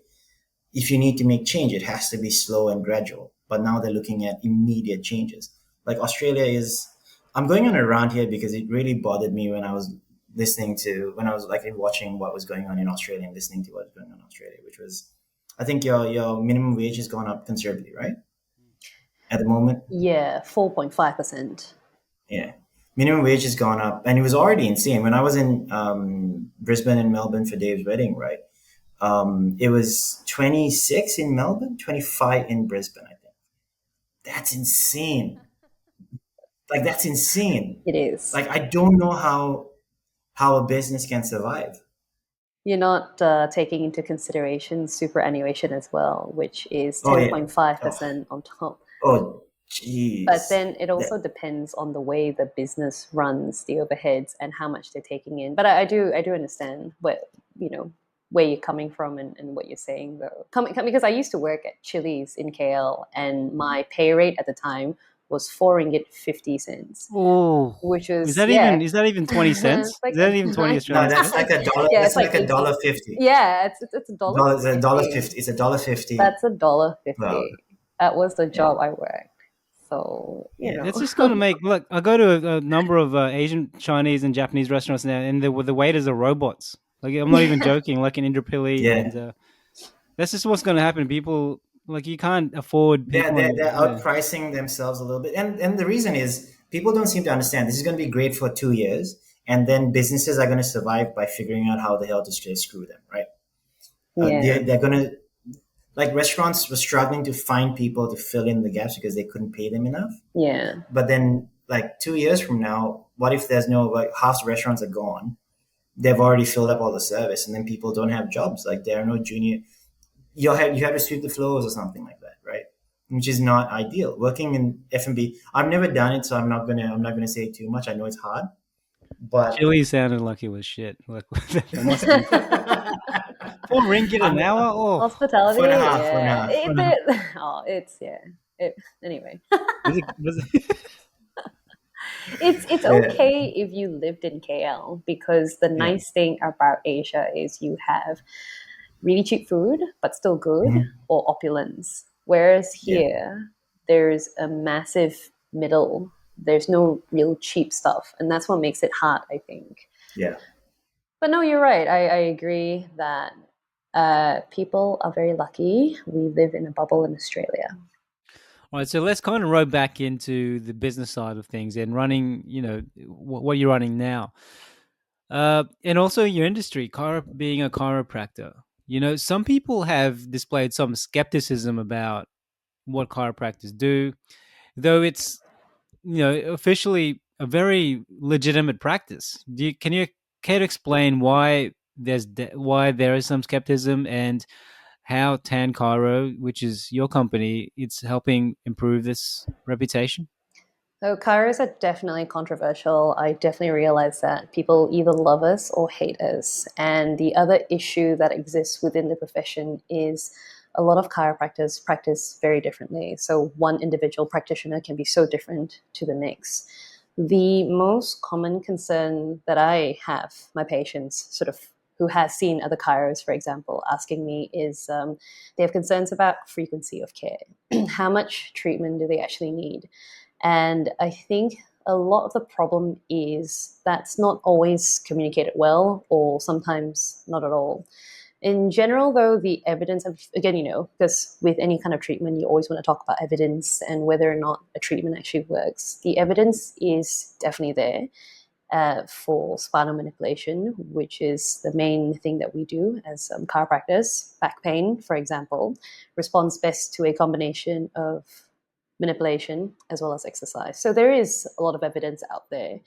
If you need to make change, it has to be slow and gradual. But now they're looking at immediate changes. Like I'm going on a rant here because it really bothered me when I was watching what was going on in Australia and listening to what was going on in Australia, which was, I think your minimum wage has gone up considerably, right? At the moment? Yeah, 4.5%. Yeah. Minimum wage has gone up and it was already insane. When I was in Brisbane and Melbourne for Dave's wedding, right? It was 26 in Melbourne, 25 in Brisbane, I think. That's insane. Like that's insane. It is. Like I don't know how a business can survive. You're not taking into consideration superannuation as well, which is Oh yeah. Oh, 10.5% on top. oh But jeez. then it That- also depends on the way the business runs, the overheads, and how much they're taking in. But I do understand what where you're coming from and what you're saying though. Because I used to work at Chili's in KL, and my pay rate at the time was 4 ringgit 50 cents, Oh, which is was that even 20 cents? it's like Is that even 20 nice. no, Australian that's cents? like a dollar. Yeah, it's That's like like a 80. dollar 50. Yeah, it's a dollar It's a dollar 50. 50. It's a dollar 50. That's a dollar Well, 50. That was the yeah, job I worked. So, yeah. That's just going to make look. I go to a number of Asian, Chinese, and Japanese restaurants now, and the waiters are robots. Like I'm not even joking. Like in Indrapilli, Yeah. and that's just what's going to happen. People like you can't afford they're, people, they're, and they're outpricing themselves a little bit, and the reason is people don't seem to understand this is going to be great for 2 years, and then businesses are going to survive by figuring out how the hell to just screw them, right? Yeah. They're going to, like, restaurants were struggling to find people to fill in the gaps because they couldn't pay them enough. Yeah. But then, like 2 years from now, what if there's no, like, half the restaurants are gone, they've already filled up all the service, and then people don't have jobs, like there are no junior, you have to sweep the floors or something like that, right? Which is not ideal. Working in F&B, I've never done it, so I'm not gonna say too much. I know it's hard, but chili sounded like it was shit. Like that must have been 4 ringgit an I'm hour. Oh, Hospitality, 4.5, yeah. 4.5. It's yeah. Anyway. was it? It's Yeah, okay if you lived in KL, because the yeah, nice thing about Asia is you have really cheap food but still good, mhm, or opulence. Whereas yeah, here there's a massive middle. There's no real cheap stuff, and that's what makes it hard, I think. yeah. But no, you're right. I agree that people are very lucky. We live in a bubble in Australia. All right, so let's kind of row back into the business side of things and running. What you're running now, and also your industry, being a chiropractor. Some people have displayed some skepticism about what chiropractors do, though it's officially a very legitimate practice. Can you care to explain why why there is some skepticism, and how Tan Chiro, which is your company, it's helping improve this reputation? So chiros are definitely controversial. I definitely realize that people either love us or hate us. And the other issue that exists within the profession is a lot of chiropractors practice very differently. So one individual practitioner can be so different to the next. The most common concern that I have, my patients sort of who has seen other chiros, for example, asking me is they have concerns about frequency of care. How much treatment do they actually need? And I think a lot of the problem is that's not always communicated well, or sometimes not at all. In general, though, the evidence, again, because with any kind of treatment, you always want to talk about evidence and whether or not a treatment actually works. The evidence is definitely there for spinal manipulation, which is the main thing that we do as chiropractors. Back pain, for example, responds best to a combination of manipulation as well as exercise. So there is a lot of evidence out there.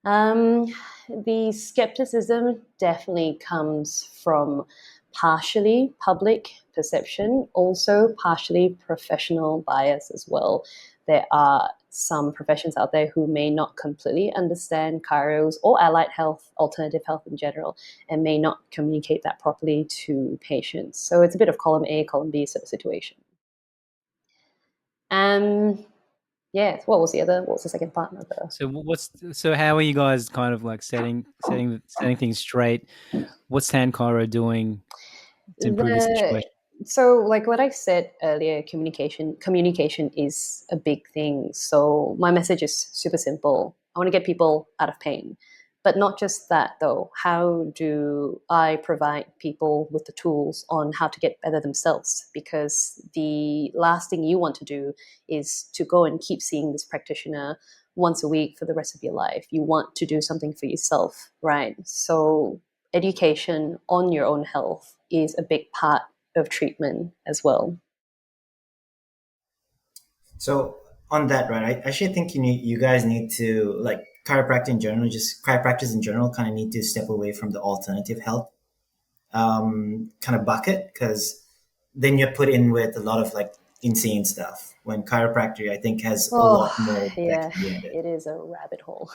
Um, the skepticism definitely comes from partially public perception, also partially professional bias as well. There are some professions out there who may not completely understand chiros or allied health, alternative health in general, and may not communicate that properly to patients. So it's a bit of column A, column B sort of situation. Um, yeah, what was the second part of the So how are you guys kind of like setting things straight? What's Tan Chiro doing to improve the the situation? so like what I said earlier, communication is a big thing. So my message is super simple. I want to get people out of pain. But not just that though. How do I provide people with the tools on how to get better themselves? Because the last thing you want to do is to go and keep seeing this practitioner once a week for the rest of your life. You want to do something for yourself, right? So education on your own health is a big part of treatment as well. So on that, right? I actually think you guys need to, like, chiropractors in general kind of need to step away from the alternative health kind of bucket, because then you're put in with a lot of like insane stuff. When chiropractor, I think, has a Oh, lot more yeah, backing behind it. it is a rabbit hole.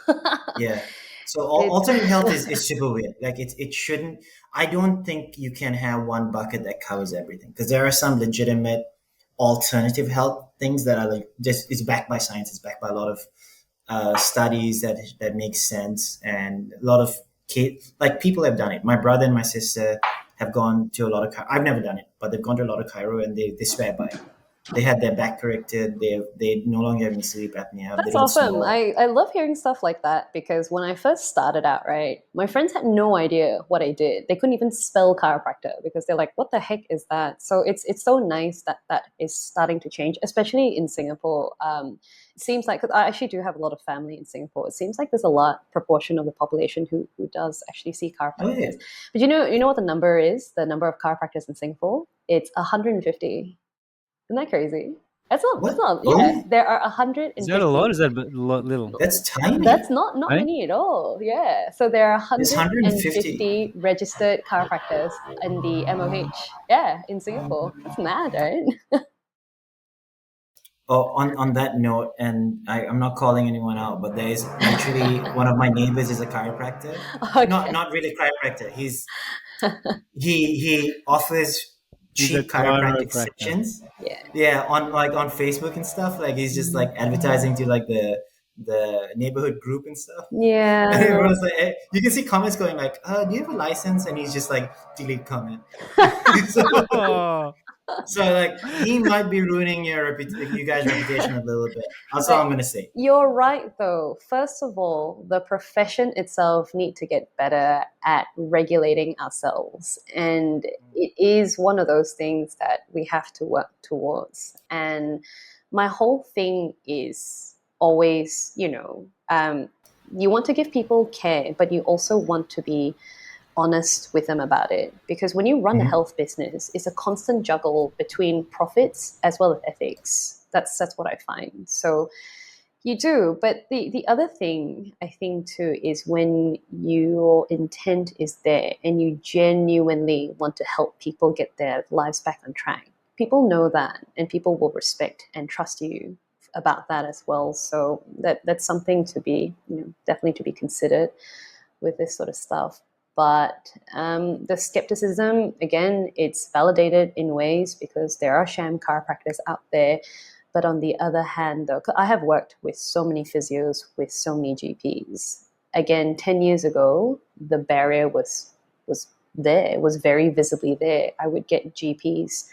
Yeah. So It, alternative health is super weird. Like it shouldn't. I don't think you can have one bucket that covers everything, because there are some legitimate alternative health things that are like just, it's backed by science. It's backed by a lot of studies that make sense, and a lot of like people have done it. My brother and my sister have gone to a lot of. I've never done it, but they've gone to a lot of chiro, and they swear by it. They had their back corrected. They no longer have any sleep apnea. They That's don't awesome. snore. I love hearing stuff like that because when I first started out, right, my friends had no idea what I did. They couldn't even spell chiropractor because they're like, what the heck is that? So it's so nice that that is starting to change, especially in Singapore. It seems like, 'cause I actually do have a lot of family in Singapore. It seems like there's a lot proportion of the population who does actually see Oh yeah. chiropractors. But you know what the number is? The number of chiropractors in Singapore? It's 150. Isn't that crazy? That's What? not, yeah. Really? There are Is that a lot? 150. Is that a little? That's tiny. That's not Right? many at all. Yeah. So there are There's 150. 150 registered chiropractors in the MOH. Yeah, in Singapore. That's mad, right? Oh, on that note, and I'm not calling anyone out, but there is literally one of my neighbors is a chiropractor. Okay. Not really a chiropractor. He offers He's a cheap chiropractic chiropractor. sessions. Yeah. Yeah, on Facebook and stuff. Like he's just like advertising to like the neighborhood group and stuff. And Yeah. everyone's like, you can see comments going like, "Do you have a license?" And he's just like, delete comment. so, Oh, so like he might be ruining you guys' reputation a little bit. That's all But I'm gonna say. you're right though. First of all, the profession itself need to get better at regulating ourselves. And it is one of those things that we have to work towards. And my whole thing is always, you want to give people care, but you also want to be honest with them about it. Because when you run a Mhm. health business, it's a constant juggle between profits as well as ethics. That's what I find. So you do, but the other thing I think too is when your intent is there and you genuinely want to help people get their lives back on track. People know that, and people will respect and trust you about that as well. So that's something to be, definitely to be considered with this sort of stuff. But the skepticism, again, it's validated in ways because there are sham chiropractors out there. But on the other hand, though, 'cause I have worked with so many physios, with so many GPs. Again, 10 years ago, the barrier was there, it was very visibly there. I would get GPs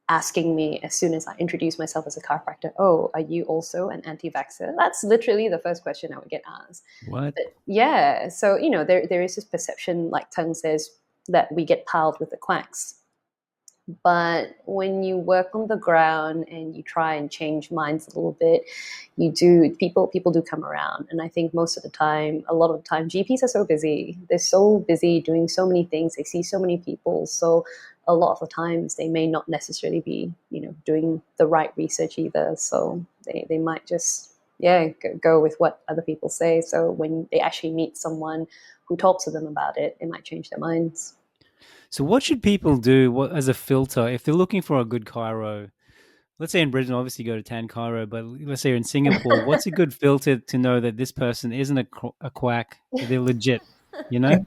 asking me as soon as I introduced myself as a chiropractor, oh, are you also an anti-vaxxer? That's literally the first question I would get asked. what? But yeah, so there is this perception, like Tung says, that we get piled with the quacks. But when you work on the ground and you try and change minds a little bit, people do come around. And I think most of the time, a lot of the time, GPs are so busy. They're so busy doing so many things. They see so many people. So a lot of the times they may not necessarily be, doing the right research either. So they might just, go with what other people say. So when they actually meet someone who talks to them about it, it might change their minds. So, what should people do as a filter if they're looking for a good chiro? Let's say in Brisbane, obviously go to Tan Chiro, but let's say you're in Singapore. What's a good filter to know that this person isn't a quack? They're legit, you know?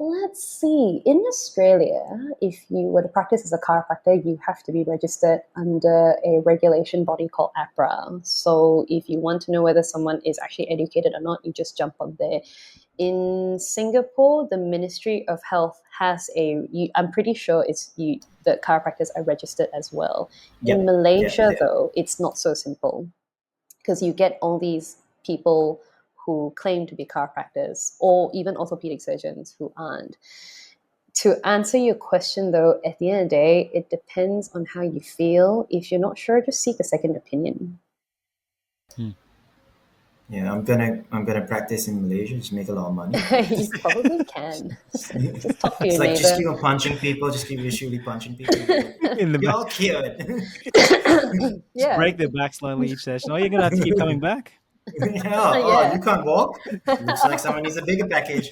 Let's see. In Australia, if you were to practice as a chiropractor, you have to be registered under a regulation body called APRA. So if you want to know whether someone is actually educated or not, you just jump on there. In Singapore, the Ministry of Health has I'm pretty sure the chiropractors are registered as well. In Yep. Yeah. Malaysia, Yeah. though, it's not so simple because you get all these people who claim to be chiropractors or even orthopedic surgeons who aren't. To answer your question, though, at the end of the day, it depends on how you feel. If you're not sure, just seek a second opinion. Yeah, I'm gonna practice in Malaysia. Just make a lot of money. You probably can. Just talk to It's your like just neighbor. keep on punching people. Just keep visually punching people. In the You're back, all cured. just Yeah. break their back slowly each session. Oh, you're gonna have to keep coming back. Oh, Yeah. you can't walk? Looks like someone needs a bigger package.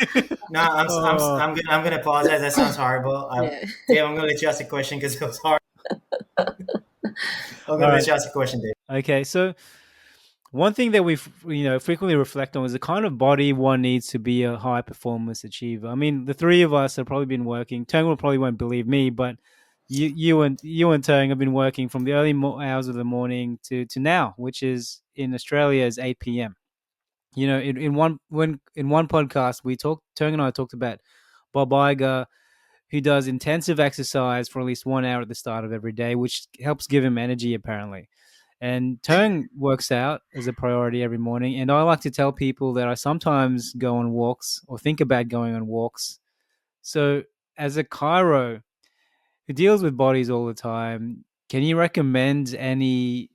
No, Oh, I'm gonna apologize. That sounds horrible. Yeah. Dave, I'm gonna let you ask a question because it was hard. I'm all gonna let right. you ask a question, Dave. Okay, so one thing that we frequently reflect on is the kind of body one needs to be a high performance achiever. I mean, the three of us have probably been working. Tang will probably won't believe me, but you and Tang have been working from the early hours of the morning to now, which is in Australia is 8 p.m. In one podcast we talked, Tang and I talked about Bob Iger, who does intensive exercise for at least 1 hour at the start of every day, which helps give him energy apparently. And Tone works out as a priority every morning. And I like to tell people that I sometimes go on walks or think about going on walks. So, as a chiro who deals with bodies all the time, can you recommend any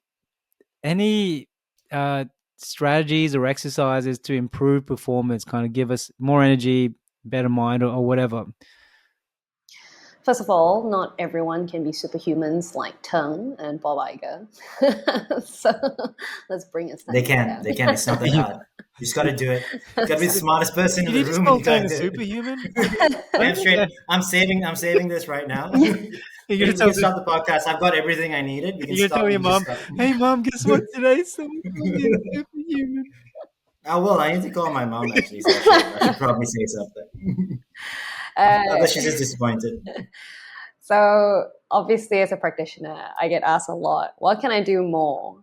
strategies or exercises to improve performance, kind of give us more energy, better mind, or whatever? First of all, not everyone can be superhumans like Tung and Bob Iger. So let's bring a They standard can. down. They can. It's not that hard. You just got to do it. You got to be the So, smartest person in Did the you just room, and call you got Tone to a do it. superhuman? I Damn don't think straight. that, I'm saving this right now. you're We gonna can tell stop the podcast. I've got everything I needed. We can you're gonna stop. tell We your can just mom, stop. "Hey, mom, guess what? Today someone called me a superhuman." I will. I need to call my mom actually. So I should probably say something. uh, But she's just disappointed. so obviously, as a practitioner, I get asked a lot, what can I do more?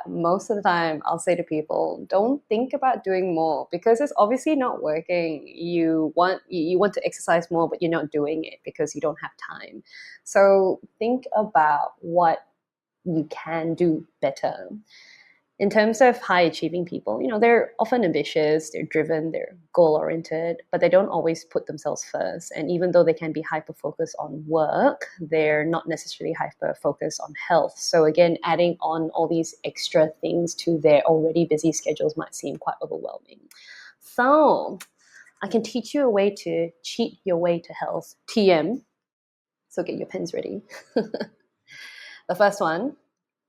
Most of the time, I'll say to people, don't think about doing more because it's obviously not working. You want to exercise more, but you're not doing it because you don't have time. So think about what you can do better. In terms of high achieving people, they're often ambitious, they're driven, they're goal oriented, but they don't always put themselves first. And even though they can be hyper focused on work, they're not necessarily hyper focused on health. So again, adding on all these extra things to their already busy schedules might seem quite overwhelming. So I can teach you a way to cheat your way to health. TM. So get your pens ready. The first one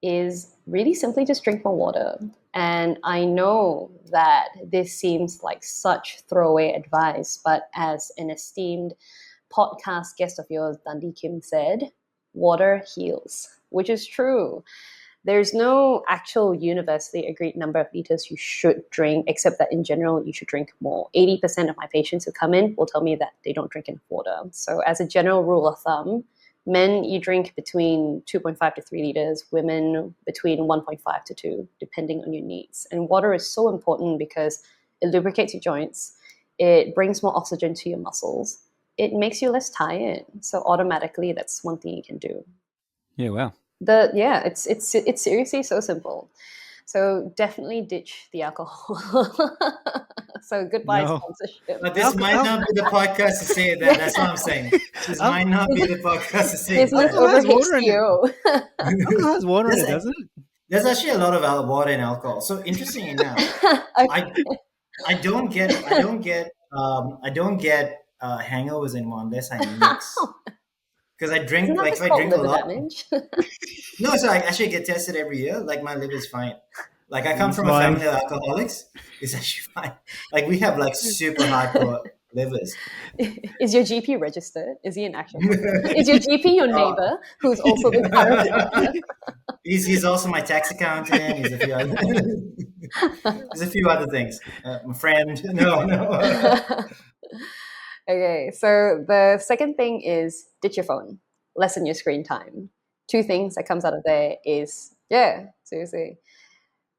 is really simply just drink more water. And I know that this seems like such throwaway advice, but as an esteemed podcast guest of yours, Dundee Kim, said, water heals, which is true. There's no actual universally agreed number of liters you should drink, except that in general, you should drink more. 80% of my patients who come in will tell me that they don't drink enough water. So, as a general rule of thumb, men, you drink between 2.5 to 3 liters, women between 1.5 to 2, depending on your needs. And water is so important because it lubricates your joints, it brings more oxygen to your muscles, it makes you less tired. So, automatically, that's one thing you can do. Yeah, wow. It's seriously so simple. So definitely ditch the alcohol. So goodbye No. sponsorship. But this might not be the podcast to say that. That's what I'm saying. This might not be the podcast to say Business that. Alcohol over has water in it. HTO. Alcohol has water in it, There's, doesn't it? there's actually a lot of water in alcohol. So interesting enough, I Okay. I don't get hangovers anymore unless I mix. Because I Isn't drink, that like if just I called drink a liver lot. damage? No, so I actually get tested every year. Like my liver's fine. Like I come You're from a fine. family of alcoholics. It's actually fine. Like we have like super hardcore livers. Is your GP registered? Is he an actual person? Is your GP your Uh, neighbor who's also the chiropractor? he's also my tax accountant. He's a few other, there's a few other things. My friend. No, no. Okay, so the second thing is ditch your phone, lessen your screen time. Two things that comes out of there is, yeah, seriously.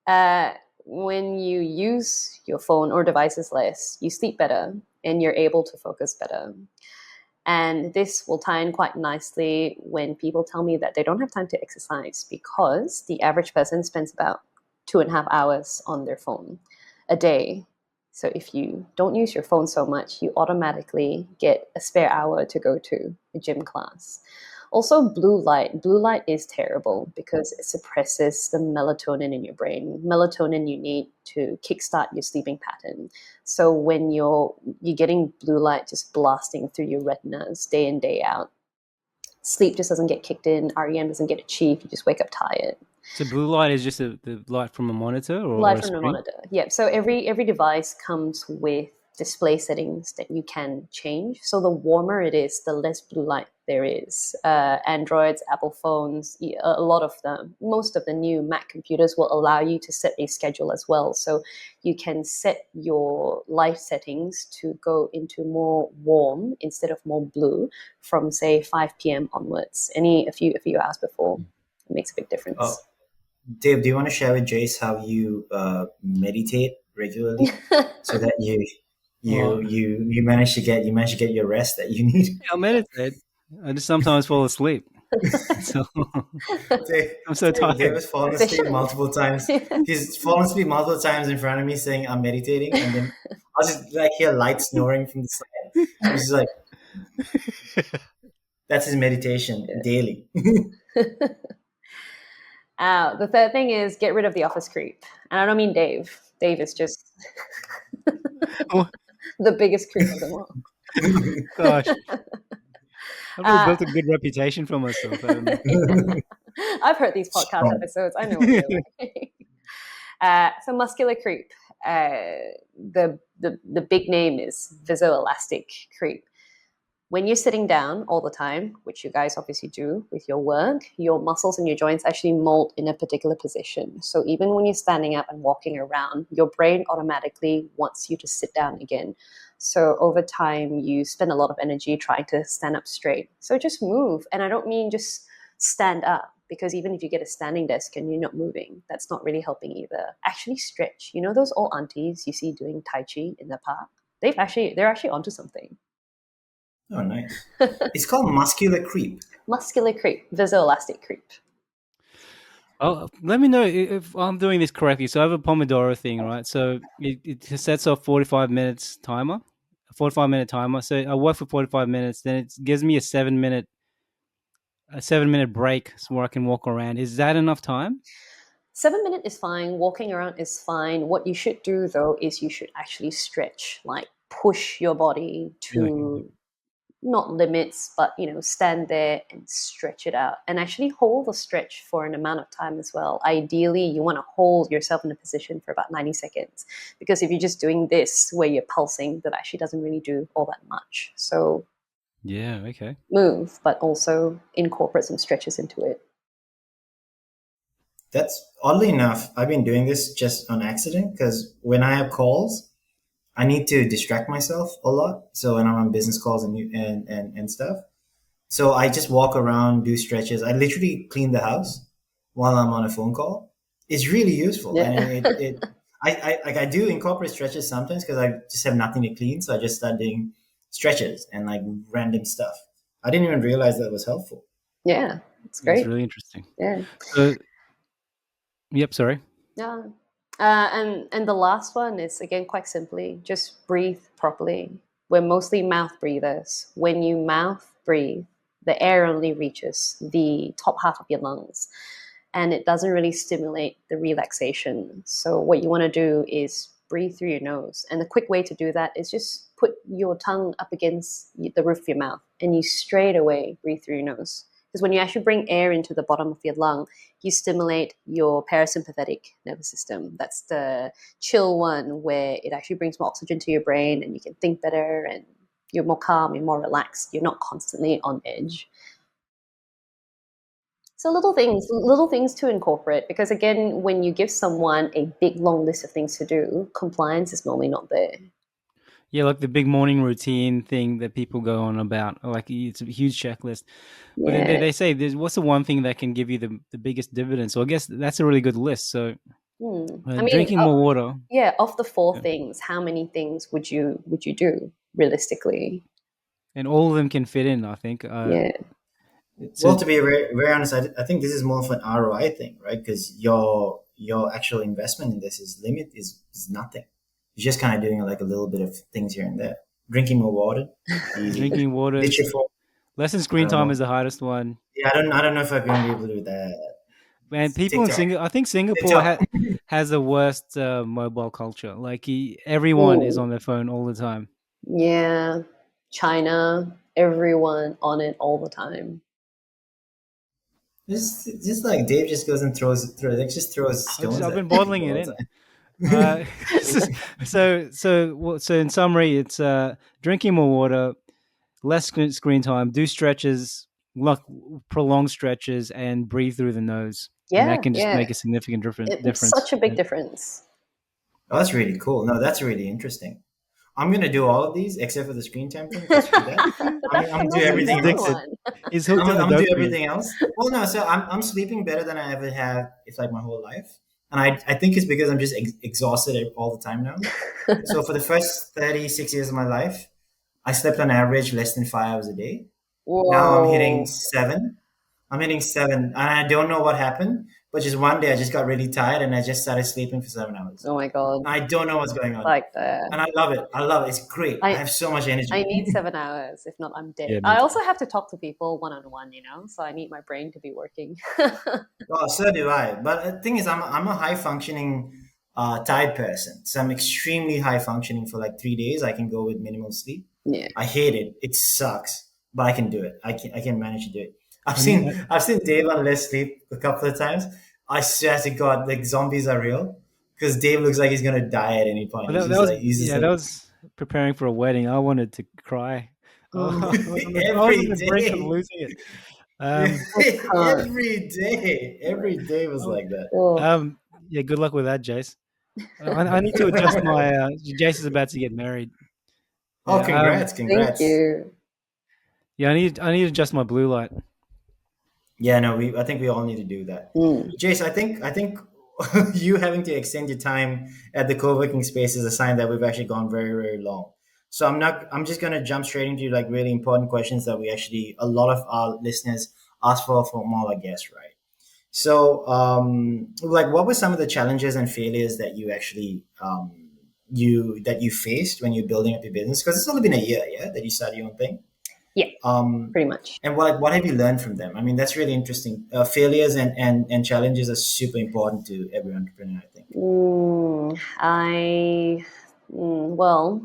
Uh, when you use your phone or devices less, you sleep better and you're able to focus better. And this will tie in quite nicely when people tell me that they don't have time to exercise because the average person spends about 2.5 hours on their phone a day. So if you don't use your phone so much, you automatically get a spare hour to go to a gym class. Also, blue light. Blue light is terrible because it suppresses the melatonin in your brain. Melatonin you need to kickstart your sleeping pattern. So when you're getting blue light just blasting through your retinas day in, day out, sleep just doesn't get kicked in, REM doesn't get achieved, you just wake up tired. So blue light is just the light from a monitor or Light a from the screen? monitor. Yeah. So every device comes with display settings that you can change. So the warmer it is, the less blue light there is. Androids, Apple phones, a lot of them, most of the new Mac computers will allow you to set a schedule as well. So you can set your light settings to go into more warm instead of more blue from say 5 p.m. onwards. A few hours before, it makes a big difference. Oh, Dave, do you want to share with Jace how you meditate regularly so that you manage to get your rest that you need? Yeah, I'll meditate. I just sometimes fall asleep. So I'm so Dave tired. has fallen asleep Efficient. multiple times. He's fallen asleep multiple times in front of me saying I'm meditating, and then I'll just like hear light snoring from the side. He's just like, that's his meditation daily. The third thing is get rid of the office creep. And I don't mean Dave. Dave is just Oh, the biggest creep of them all. gosh. I've really built a good reputation for myself. I don't know. I've heard these podcast Strong. episodes. I know what you're like. So muscular creep. The big name is viscoelastic creep. When you're sitting down all the time, which you guys obviously do with your work, your muscles and your joints actually mold in a particular position. So even when you're standing up and walking around, your brain automatically wants you to sit down again. So over time, you spend a lot of energy trying to stand up straight. So just move. And I don't mean just stand up, because even if you get a standing desk and you're not moving, that's not really helping either. Actually stretch. You know those old aunties you see doing Tai Chi in the park? They're actually onto something. Oh, nice. It's called muscular creep. Muscular creep, viscoelastic creep. Oh, let me know if I'm doing this correctly. So I have a Pomodoro thing, right? So it sets off 45 minutes timer, a 45-minute timer. So I work for 45 minutes, then it gives me a 7-minute break so where I can walk around. Is that enough time? 7 minutes is fine. Walking around is fine. What you should do though is you should actually stretch, like push your body to not limits, but stand there and stretch it out and actually hold the stretch for an amount of time as well. Ideally, you want to hold yourself in a position for about 90 seconds, because if you're just doing this where you're pulsing, that actually doesn't really do all that much. So Yeah, okay. move, but also incorporate some stretches into it. That's oddly enough, I've been doing this just on accident because when I have calls, I need to distract myself a lot. So when I'm on business calls and stuff, so I just walk around, do stretches. I literally clean the house while I'm on a phone call. It's really useful, Yeah. and I do incorporate stretches sometimes because I just have nothing to clean, so I just start doing stretches and like random stuff. I didn't even realize that was helpful. Yeah, it's great. It's really interesting. Yeah. So, yep, sorry. Yeah. And the last one is, again, quite simply, just breathe properly. We're mostly mouth breathers. When you mouth breathe, the air only reaches the top half of your lungs, and it doesn't really stimulate the relaxation. So what you want to do is breathe through your nose. And the quick way to do that is just put your tongue up against the roof of your mouth, and you straight away breathe through your nose. Because when you actually bring air into the bottom of your lung, you stimulate your parasympathetic nervous system. That's the chill one, where it actually brings more oxygen to your brain and you can think better and you're more calm, you're more relaxed, you're not constantly on edge. So little things to incorporate, because again, when you give someone a big long list of things to do, compliance is normally not there. Yeah, like the big morning routine thing that people go on about. Like it's a huge checklist. But then Yeah. they say, what's the one thing that can give you the biggest dividend? So I guess that's a really good list. So I mean, drinking more water. yeah, of the four Yeah. things, how many things would you do realistically? And all of them can fit in, I think. Yeah. Well, to be very honest, I think this is more of an ROI thing, right? Because your actual investment in this is nothing. You're just kind of doing like a little bit of things here and there. Drinking more water, easy. Drinking water, Ditch your phone. Less than I screen don't time know. is the hardest one. Yeah, I don't know if I'm gonna be able to do that. Man, people in TikTok, Singapore, I think Singapore TikTok. has the worst mobile culture. Like everyone is Ooh, on their phone all the time. yeah. China, everyone on it all the time. Just like Dave just goes and like just throws stones I've at been bottling people it all in. the Uh, so in summary, it's drinking more water, less screen time, do stretches, like prolonged stretches, and breathe through the nose, and that Yeah, can just yeah. make a significant It's difference. such a big difference. Oh, that's really cool. No, that's really interesting. I'm gonna do all of these except for the screen time thing. But Screw that. I'm gonna do that's He's the everything other else. addicted. one. He's hooked on the I'm gonna do dopamine. everything else. Well, no, so I'm sleeping better than I ever have. It's like my whole life, and I think it's because I'm just exhausted all the time now. So for the first 36 years of my life, I slept on average less than 5 hours a day. Now I'm hitting Whoa. 7. I'm hitting 7, and I don't know what happened, but just one day I just got really tired and I just started sleeping for 7 hours. Oh my god. I don't know what's going on, Like that. and I love it. I love it. It's great. I I have so much I energy. need 7 hours. If not, I'm dead. Yeah, me I too. also have to talk to people one on one, so I need my brain to be working. Oh, so do I. But the thing is, I'm a high functioning type person. So I'm extremely high functioning for like 3 days. I can go with minimal sleep. Yeah. I hate it. It sucks, but I can do it. I can manage to do it. I need, I've seen Dave on less sleep a couple of times. I swear to God, like zombies are real because Dave looks like he's gonna die at any point. well, that was He's just yeah, like that was preparing for a wedding. I wanted to cry. Oh, I was on every the brink of day. losing it. Um, I can't. Every day was oh, like that. Oh, yeah. Good luck with that, Jace. I need to adjust my. Jace is about to get married. Oh, Yeah. congrats, thank congrats. you. Yeah. I need to adjust my blue light. Yeah, no, I think we all need to do that. Mm. Jace, I think you having to extend your time at the co-working space is a sign that we've actually gone very, very long. So I'm just gonna jump straight into like really important questions that we actually a lot of our listeners ask for from all our guests, right? So like what were some of the challenges and failures that you actually you faced when you're building up your business? Because it's only been a year, yeah, that you started your own thing. Yeah, Um, pretty much. and what have you learned from them? I mean, that's really interesting. Failures and challenges are super important to every entrepreneur, I think. Mm, I, well,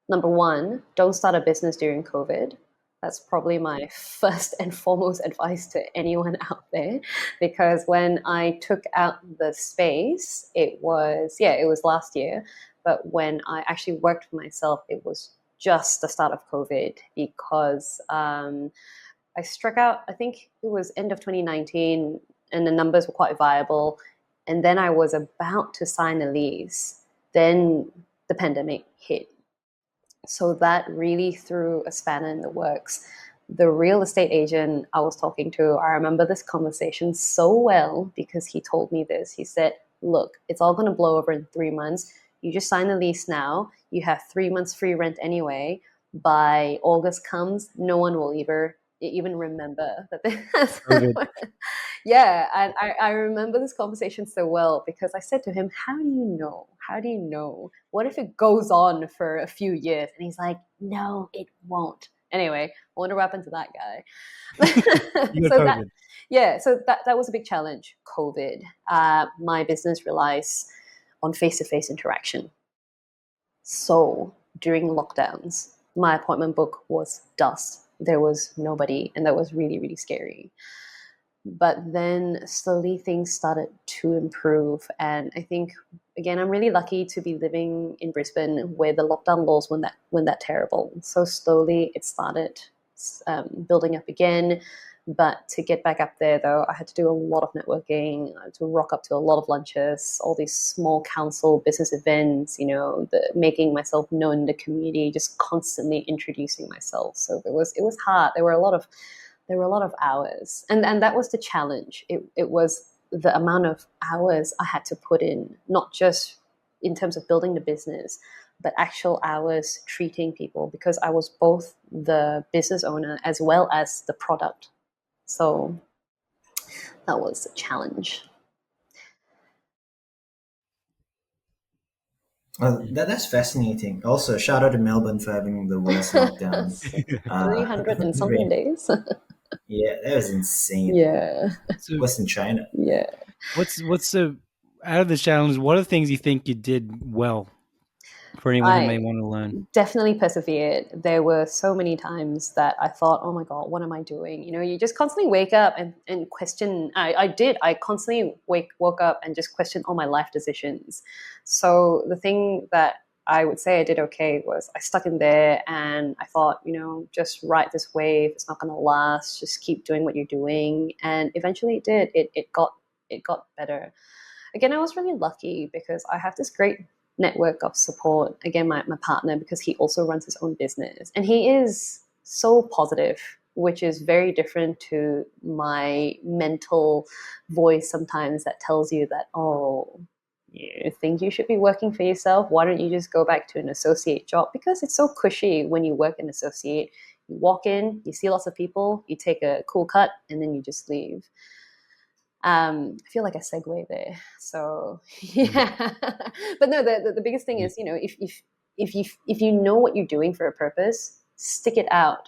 number one, don't start a business during COVID. That's probably my first and foremost advice to anyone out there. Because when I took out the space, it was last year. But when I actually worked for myself, it was just the start of COVID because I struck out, I think it was end of 2019, and the numbers were quite viable. And then I was about to sign a lease. Then the pandemic hit. So that really threw a spanner in the works. The real estate agent I was talking to, I remember this conversation so well because he told me this. He said, look, it's all going to blow over in 3 months. You just sign the lease now. You have 3 months free rent anyway. By August comes, no one will even remember that COVID. yeah, and I remember this conversation so well because I said to him, how do you know? How do you know? What if it goes on for a few years? And he's like, no, it won't. Anyway, I wonder what happened to that guy. You got so that, COVID. yeah, so that was a big challenge, COVID. My business relies on face-to-face interaction. So during lockdowns, my appointment book was dust. There was nobody, and that was really, really scary. But then slowly things started to improve. And I think, again, I'm really lucky to be living in Brisbane where the lockdown laws weren't that terrible. So slowly it started building up again. But to get back up there, though, I had to do a lot of networking. I had to rock up to a lot of lunches, all these small council business events, making myself known in the community, just constantly introducing myself. So it was hard. There were a lot of hours, and that was the challenge. It was the amount of hours I had to put in, not just in terms of building the business, but actual hours treating people because I was both the business owner as well as the product. So that was a challenge. That's fascinating. Also, shout out to Melbourne for having the worst lockdown. 300 and something days. Yeah, that was insane. Yeah. So Worse than China. Yeah. what's the out of the challenges? What are the things you think you did well for anyone who may I want to learn? definitely persevered. There were so many times that I thought, oh my God, what am I doing? You just constantly wake up and question. I did. I constantly woke up and just questioned all my life decisions. So the thing that I would say I did okay was I stuck in there and I thought, just ride this wave. It's not going to last. Just keep doing what you're doing. And eventually it did. It got better. Again, I was really lucky because I have this great network of support. Again, my partner, because he also runs his own business and he is so positive, which is very different to my mental voice sometimes that tells you that, oh, you think you should be working for yourself? Why don't you just go back to an associate job? Because it's so cushy when you work an associate. You walk in, you see lots of people, you take a cool cut, and then you just leave. I feel like a segue there. So yeah, but no, the biggest thing is, if you know what you're doing for a purpose, stick it out.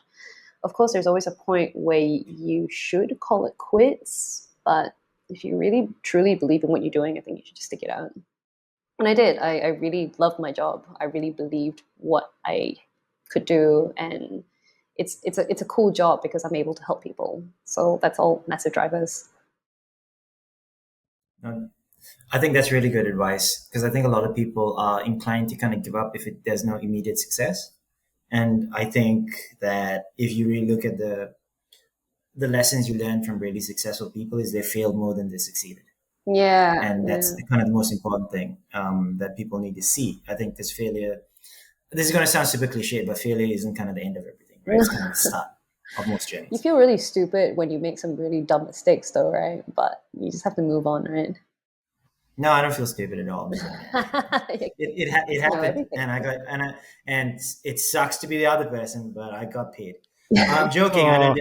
Of course, there's always a point where you should call it quits, but if you really truly believe in what you're doing, I think you should just stick it out. And I did. I really loved my job. I really believed what I could do, and it's a cool job because I'm able to help people. So that's all massive drivers. I think that's really good advice because I think a lot of people are inclined to kind of give up if there's no immediate success. And I think that if you really look at the lessons you learn from really successful people is they failed more than they succeeded. Yeah, And yeah. that's the kind of the most important thing that people need to see. I think this failure, this is going to sound super cliche, but failure isn't kind of the end of everything, right? It's kind of the start of most You journeys. feel really stupid when you make some really dumb mistakes, though, right? But you just have to move on, right? No, I don't feel stupid at all. I'm just kidding. It You know happened, everything. and and it sucks to be the other person, but I got paid. I'm joking. Oh,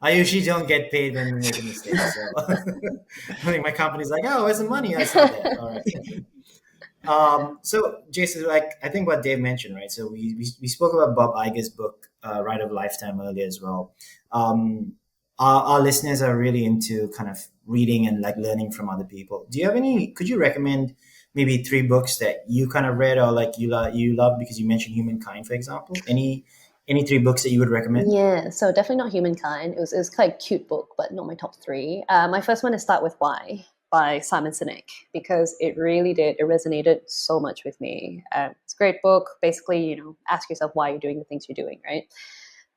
I usually don't get paid when we make a mistake. So I think my company's like, oh, where's the money? I saw that. All right. So Jason, like I think what Dave mentioned, right? So we spoke about Bob Iger's book, Ride of Lifetime earlier as well. Our listeners are really into kind of reading and like learning from other people. Do you have any? Could you recommend maybe 3 books that you kind of read or like you love because you mentioned Humankind, for example? Any 3 books that you would recommend? Yeah, so definitely not Humankind. It was quite a cute book, but not my top three. My first one is Start With Why by Simon Sinek because it really did. It resonated so much with me. It's a great book. Basically, ask yourself why you're doing the things you're doing, right?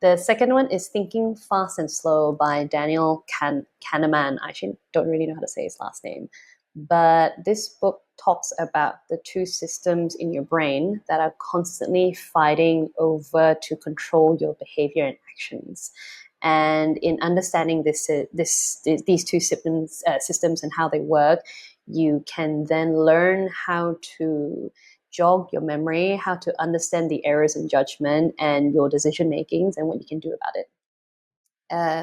The second one is Thinking Fast and Slow by Daniel Kahneman. I actually don't really know how to say his last name. But this book talks about the two systems in your brain that are constantly fighting over to control your behavior and actions. And in understanding these two systems and how they work, you can then learn how to jog your memory, how to understand the errors in judgment and your decision makings and what you can do about it.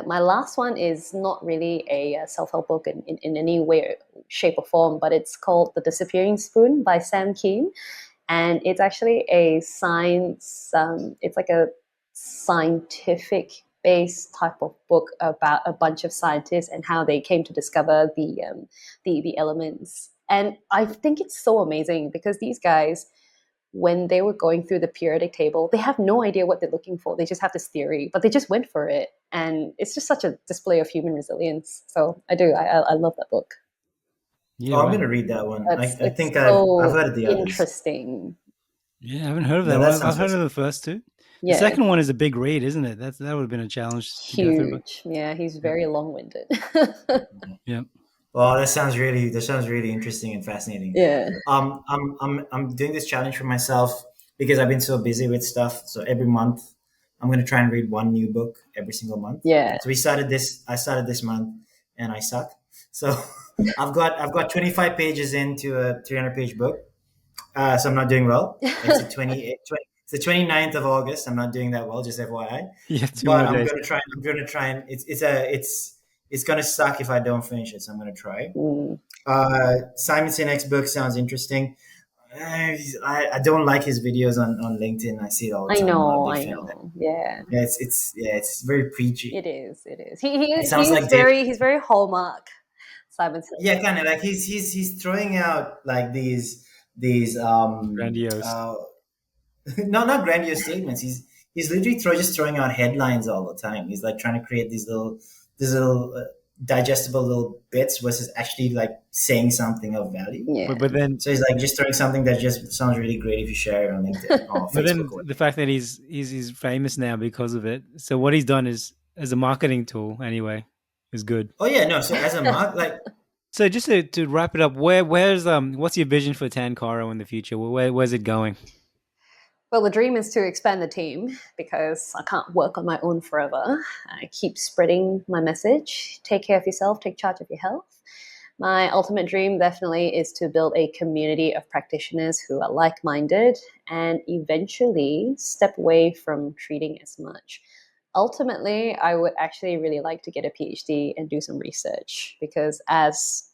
My last one is not really a self-help book in any way, shape, or form, but it's called The Disappearing Spoon by Sam Keen. And it's actually a science, it's like a scientific based type of book about a bunch of scientists and how they came to discover the elements. And I think it's so amazing because these guys, when they were going through the periodic table, they have no idea what they're looking for. They just have this theory, but they just went for it. And it's just such a display of human resilience. So I love that book. yeah, Oh, I'm right. gonna read that one. I It's think I've so heard of the others. interesting. Yeah, I haven't heard of No, that that one. I've sounds heard of fascinating. the first two. The Yeah, second one is a big read, isn't it? That would have been a challenge to go through. But huge. Yeah, he's yeah, very long-winded. yeah. Well, that sounds really interesting and fascinating. Yeah, I'm doing this challenge for myself because I've been so busy with stuff. So every month, I'm going to try and read one new book every single month. yeah. So I started this month, and I suck. So I've got 25 pages into a 300-page book. So I'm not doing well. It's the 29th of August. I'm not doing that well, just FYI. Yeah, two But more days. I'm gonna try and it's gonna suck if I don't finish it. So I'm gonna try. Mm. Simon Sinek's book sounds interesting. I don't like his videos on LinkedIn. I see it all the I time. I'm not a know, big I fan of that. know. Yeah, Yeah, it's very preachy. it is. It is. It sounds like Dave. He's very hallmark. Simon says. Yeah, kind of like he's throwing out like these Grandiose. no, not grandiose statements. He's literally just throwing out headlines all the time. He's like trying to create these little digestible little bits versus actually like saying something of value. Yeah. But then So he's like just throwing something that just sounds really great if you share it on LinkedIn or but then Facebook or the whatever. fact that he's famous now because of it. So what he's done is as a marketing tool anyway is good. Oh yeah, no. So as a mark, like So just to wrap it up, where's what's your vision for Tan Chiro in the future? Where's it going? Well, the dream is to expand the team because I can't work on my own forever. I keep spreading my message. Take care of yourself, take charge of your health. My ultimate dream definitely is to build a community of practitioners who are like minded and eventually step away from treating as much. Ultimately, I would actually really like to get a PhD and do some research because, as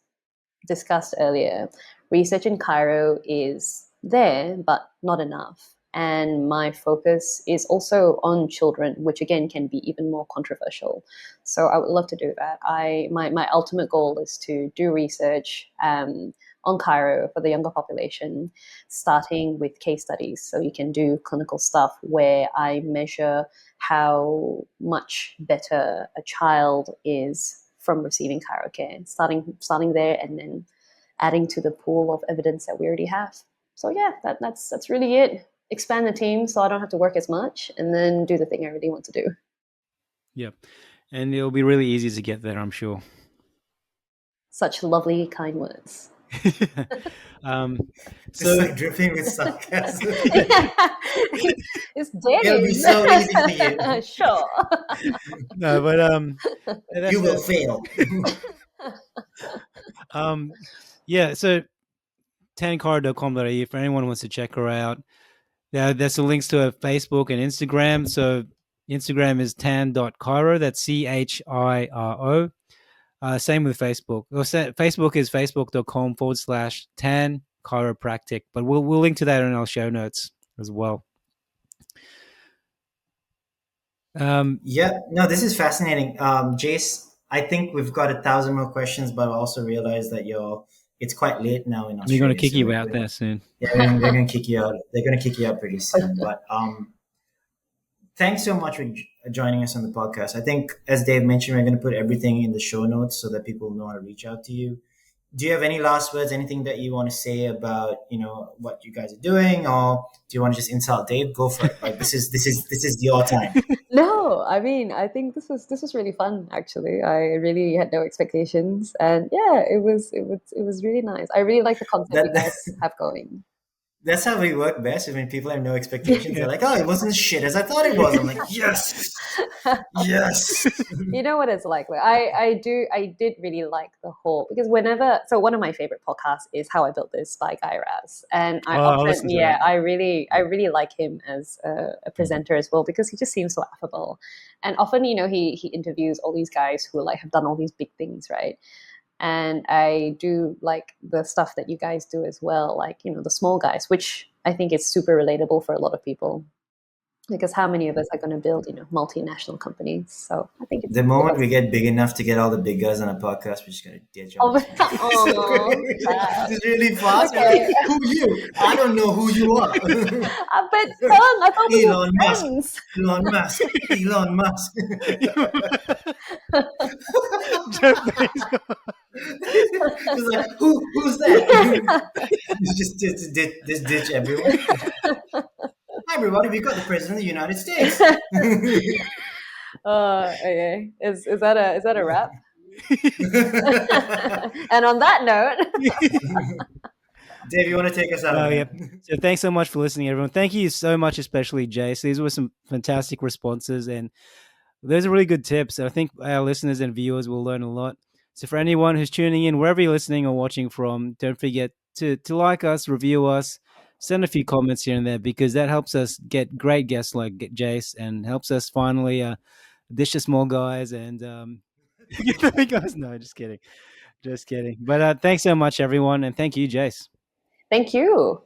discussed earlier, research in Cairo is there, but not enough. And my focus is also on children, which again can be even more controversial. So I would love to do that. My ultimate goal is to do research on Cairo for the younger population, starting with case studies. So you can do clinical stuff where I measure how much better a child is from receiving Cairo care, starting there and then adding to the pool of evidence that we already have. So yeah, that's really it. Expand the team so I don't have to work as much, and then do the thing I really want to do. Yep. And it'll be really easy to get there, I'm sure. Such lovely, kind words. um, just so like dripping with sarcasm. It's Dave. It'll be so easy for you. Sure. no, but You will fail. yeah. So tanchiro.com.au if anyone wants to check her out. There's some links to her Facebook and Instagram. So Instagram is tan.chiro. That's CHIRO. Same with Facebook. Facebook is facebook.com/tan chiropractic. But we'll link to that in our show notes as well. Yeah, no, this is fascinating. Jace, I think we've got 1,000 more questions, but I also realized that it's quite late now in Australia. We're going to kick so you we're out gonna- there soon. Yeah, they're going to kick you out. They're going to kick you out pretty soon. But thanks so much for joining us on the podcast. I think, as Dave mentioned, we're going to put everything in the show notes so that people know how to reach out to you. Do you have any last words? Anything that you want to say about what you guys are doing, or do you want to just insult Dave? Go for it. Like this is your time. No, I mean, I think this was really fun. Actually, I really had no expectations, and yeah, it was really nice. I really like the concept you guys have going. That's how we work best. When people have no expectations, they're like, "Oh, it wasn't shit as I thought it was." I'm like, "Yes, yes." You know what it's like. I did really like the whole, because one of my favorite podcasts is How I Built This by Guy Raz, and I'll listen to that. I really like him as a presenter as well, because he just seems so affable, and often he interviews all these guys who like have done all these big things, right? And I do like the stuff that you guys do as well, like the small guys, which I think is super relatable for a lot of people, because how many of us are going to build multinational companies? So I think it's The moment we get big enough to get all the big guys on a podcast, we're just gonna ditch all this. It's really fast. Okay. Like, who you? I don't know who you are. But I thought we were Elon Musk. friends. Elon Musk. Elon Musk. Jeff Bezos. It's like, who's that? It's just ditch everyone. Hi everybody, we got the president of the United States. Okay. Is that a wrap? And on that note, Dave, you want to take us out? Yep. So thanks so much for listening, everyone. Thank you so much, especially Jace. These were some fantastic responses, and those are really good tips. I think our listeners and viewers will learn a lot. So for anyone who's tuning in, wherever you're listening or watching from, don't forget to like us, review us, send a few comments here and there, because that helps us get great guests like Jace, and helps us finally dish the small guys and get the big guys. No, just kidding. But thanks so much, everyone, and thank you, Jace. thank you.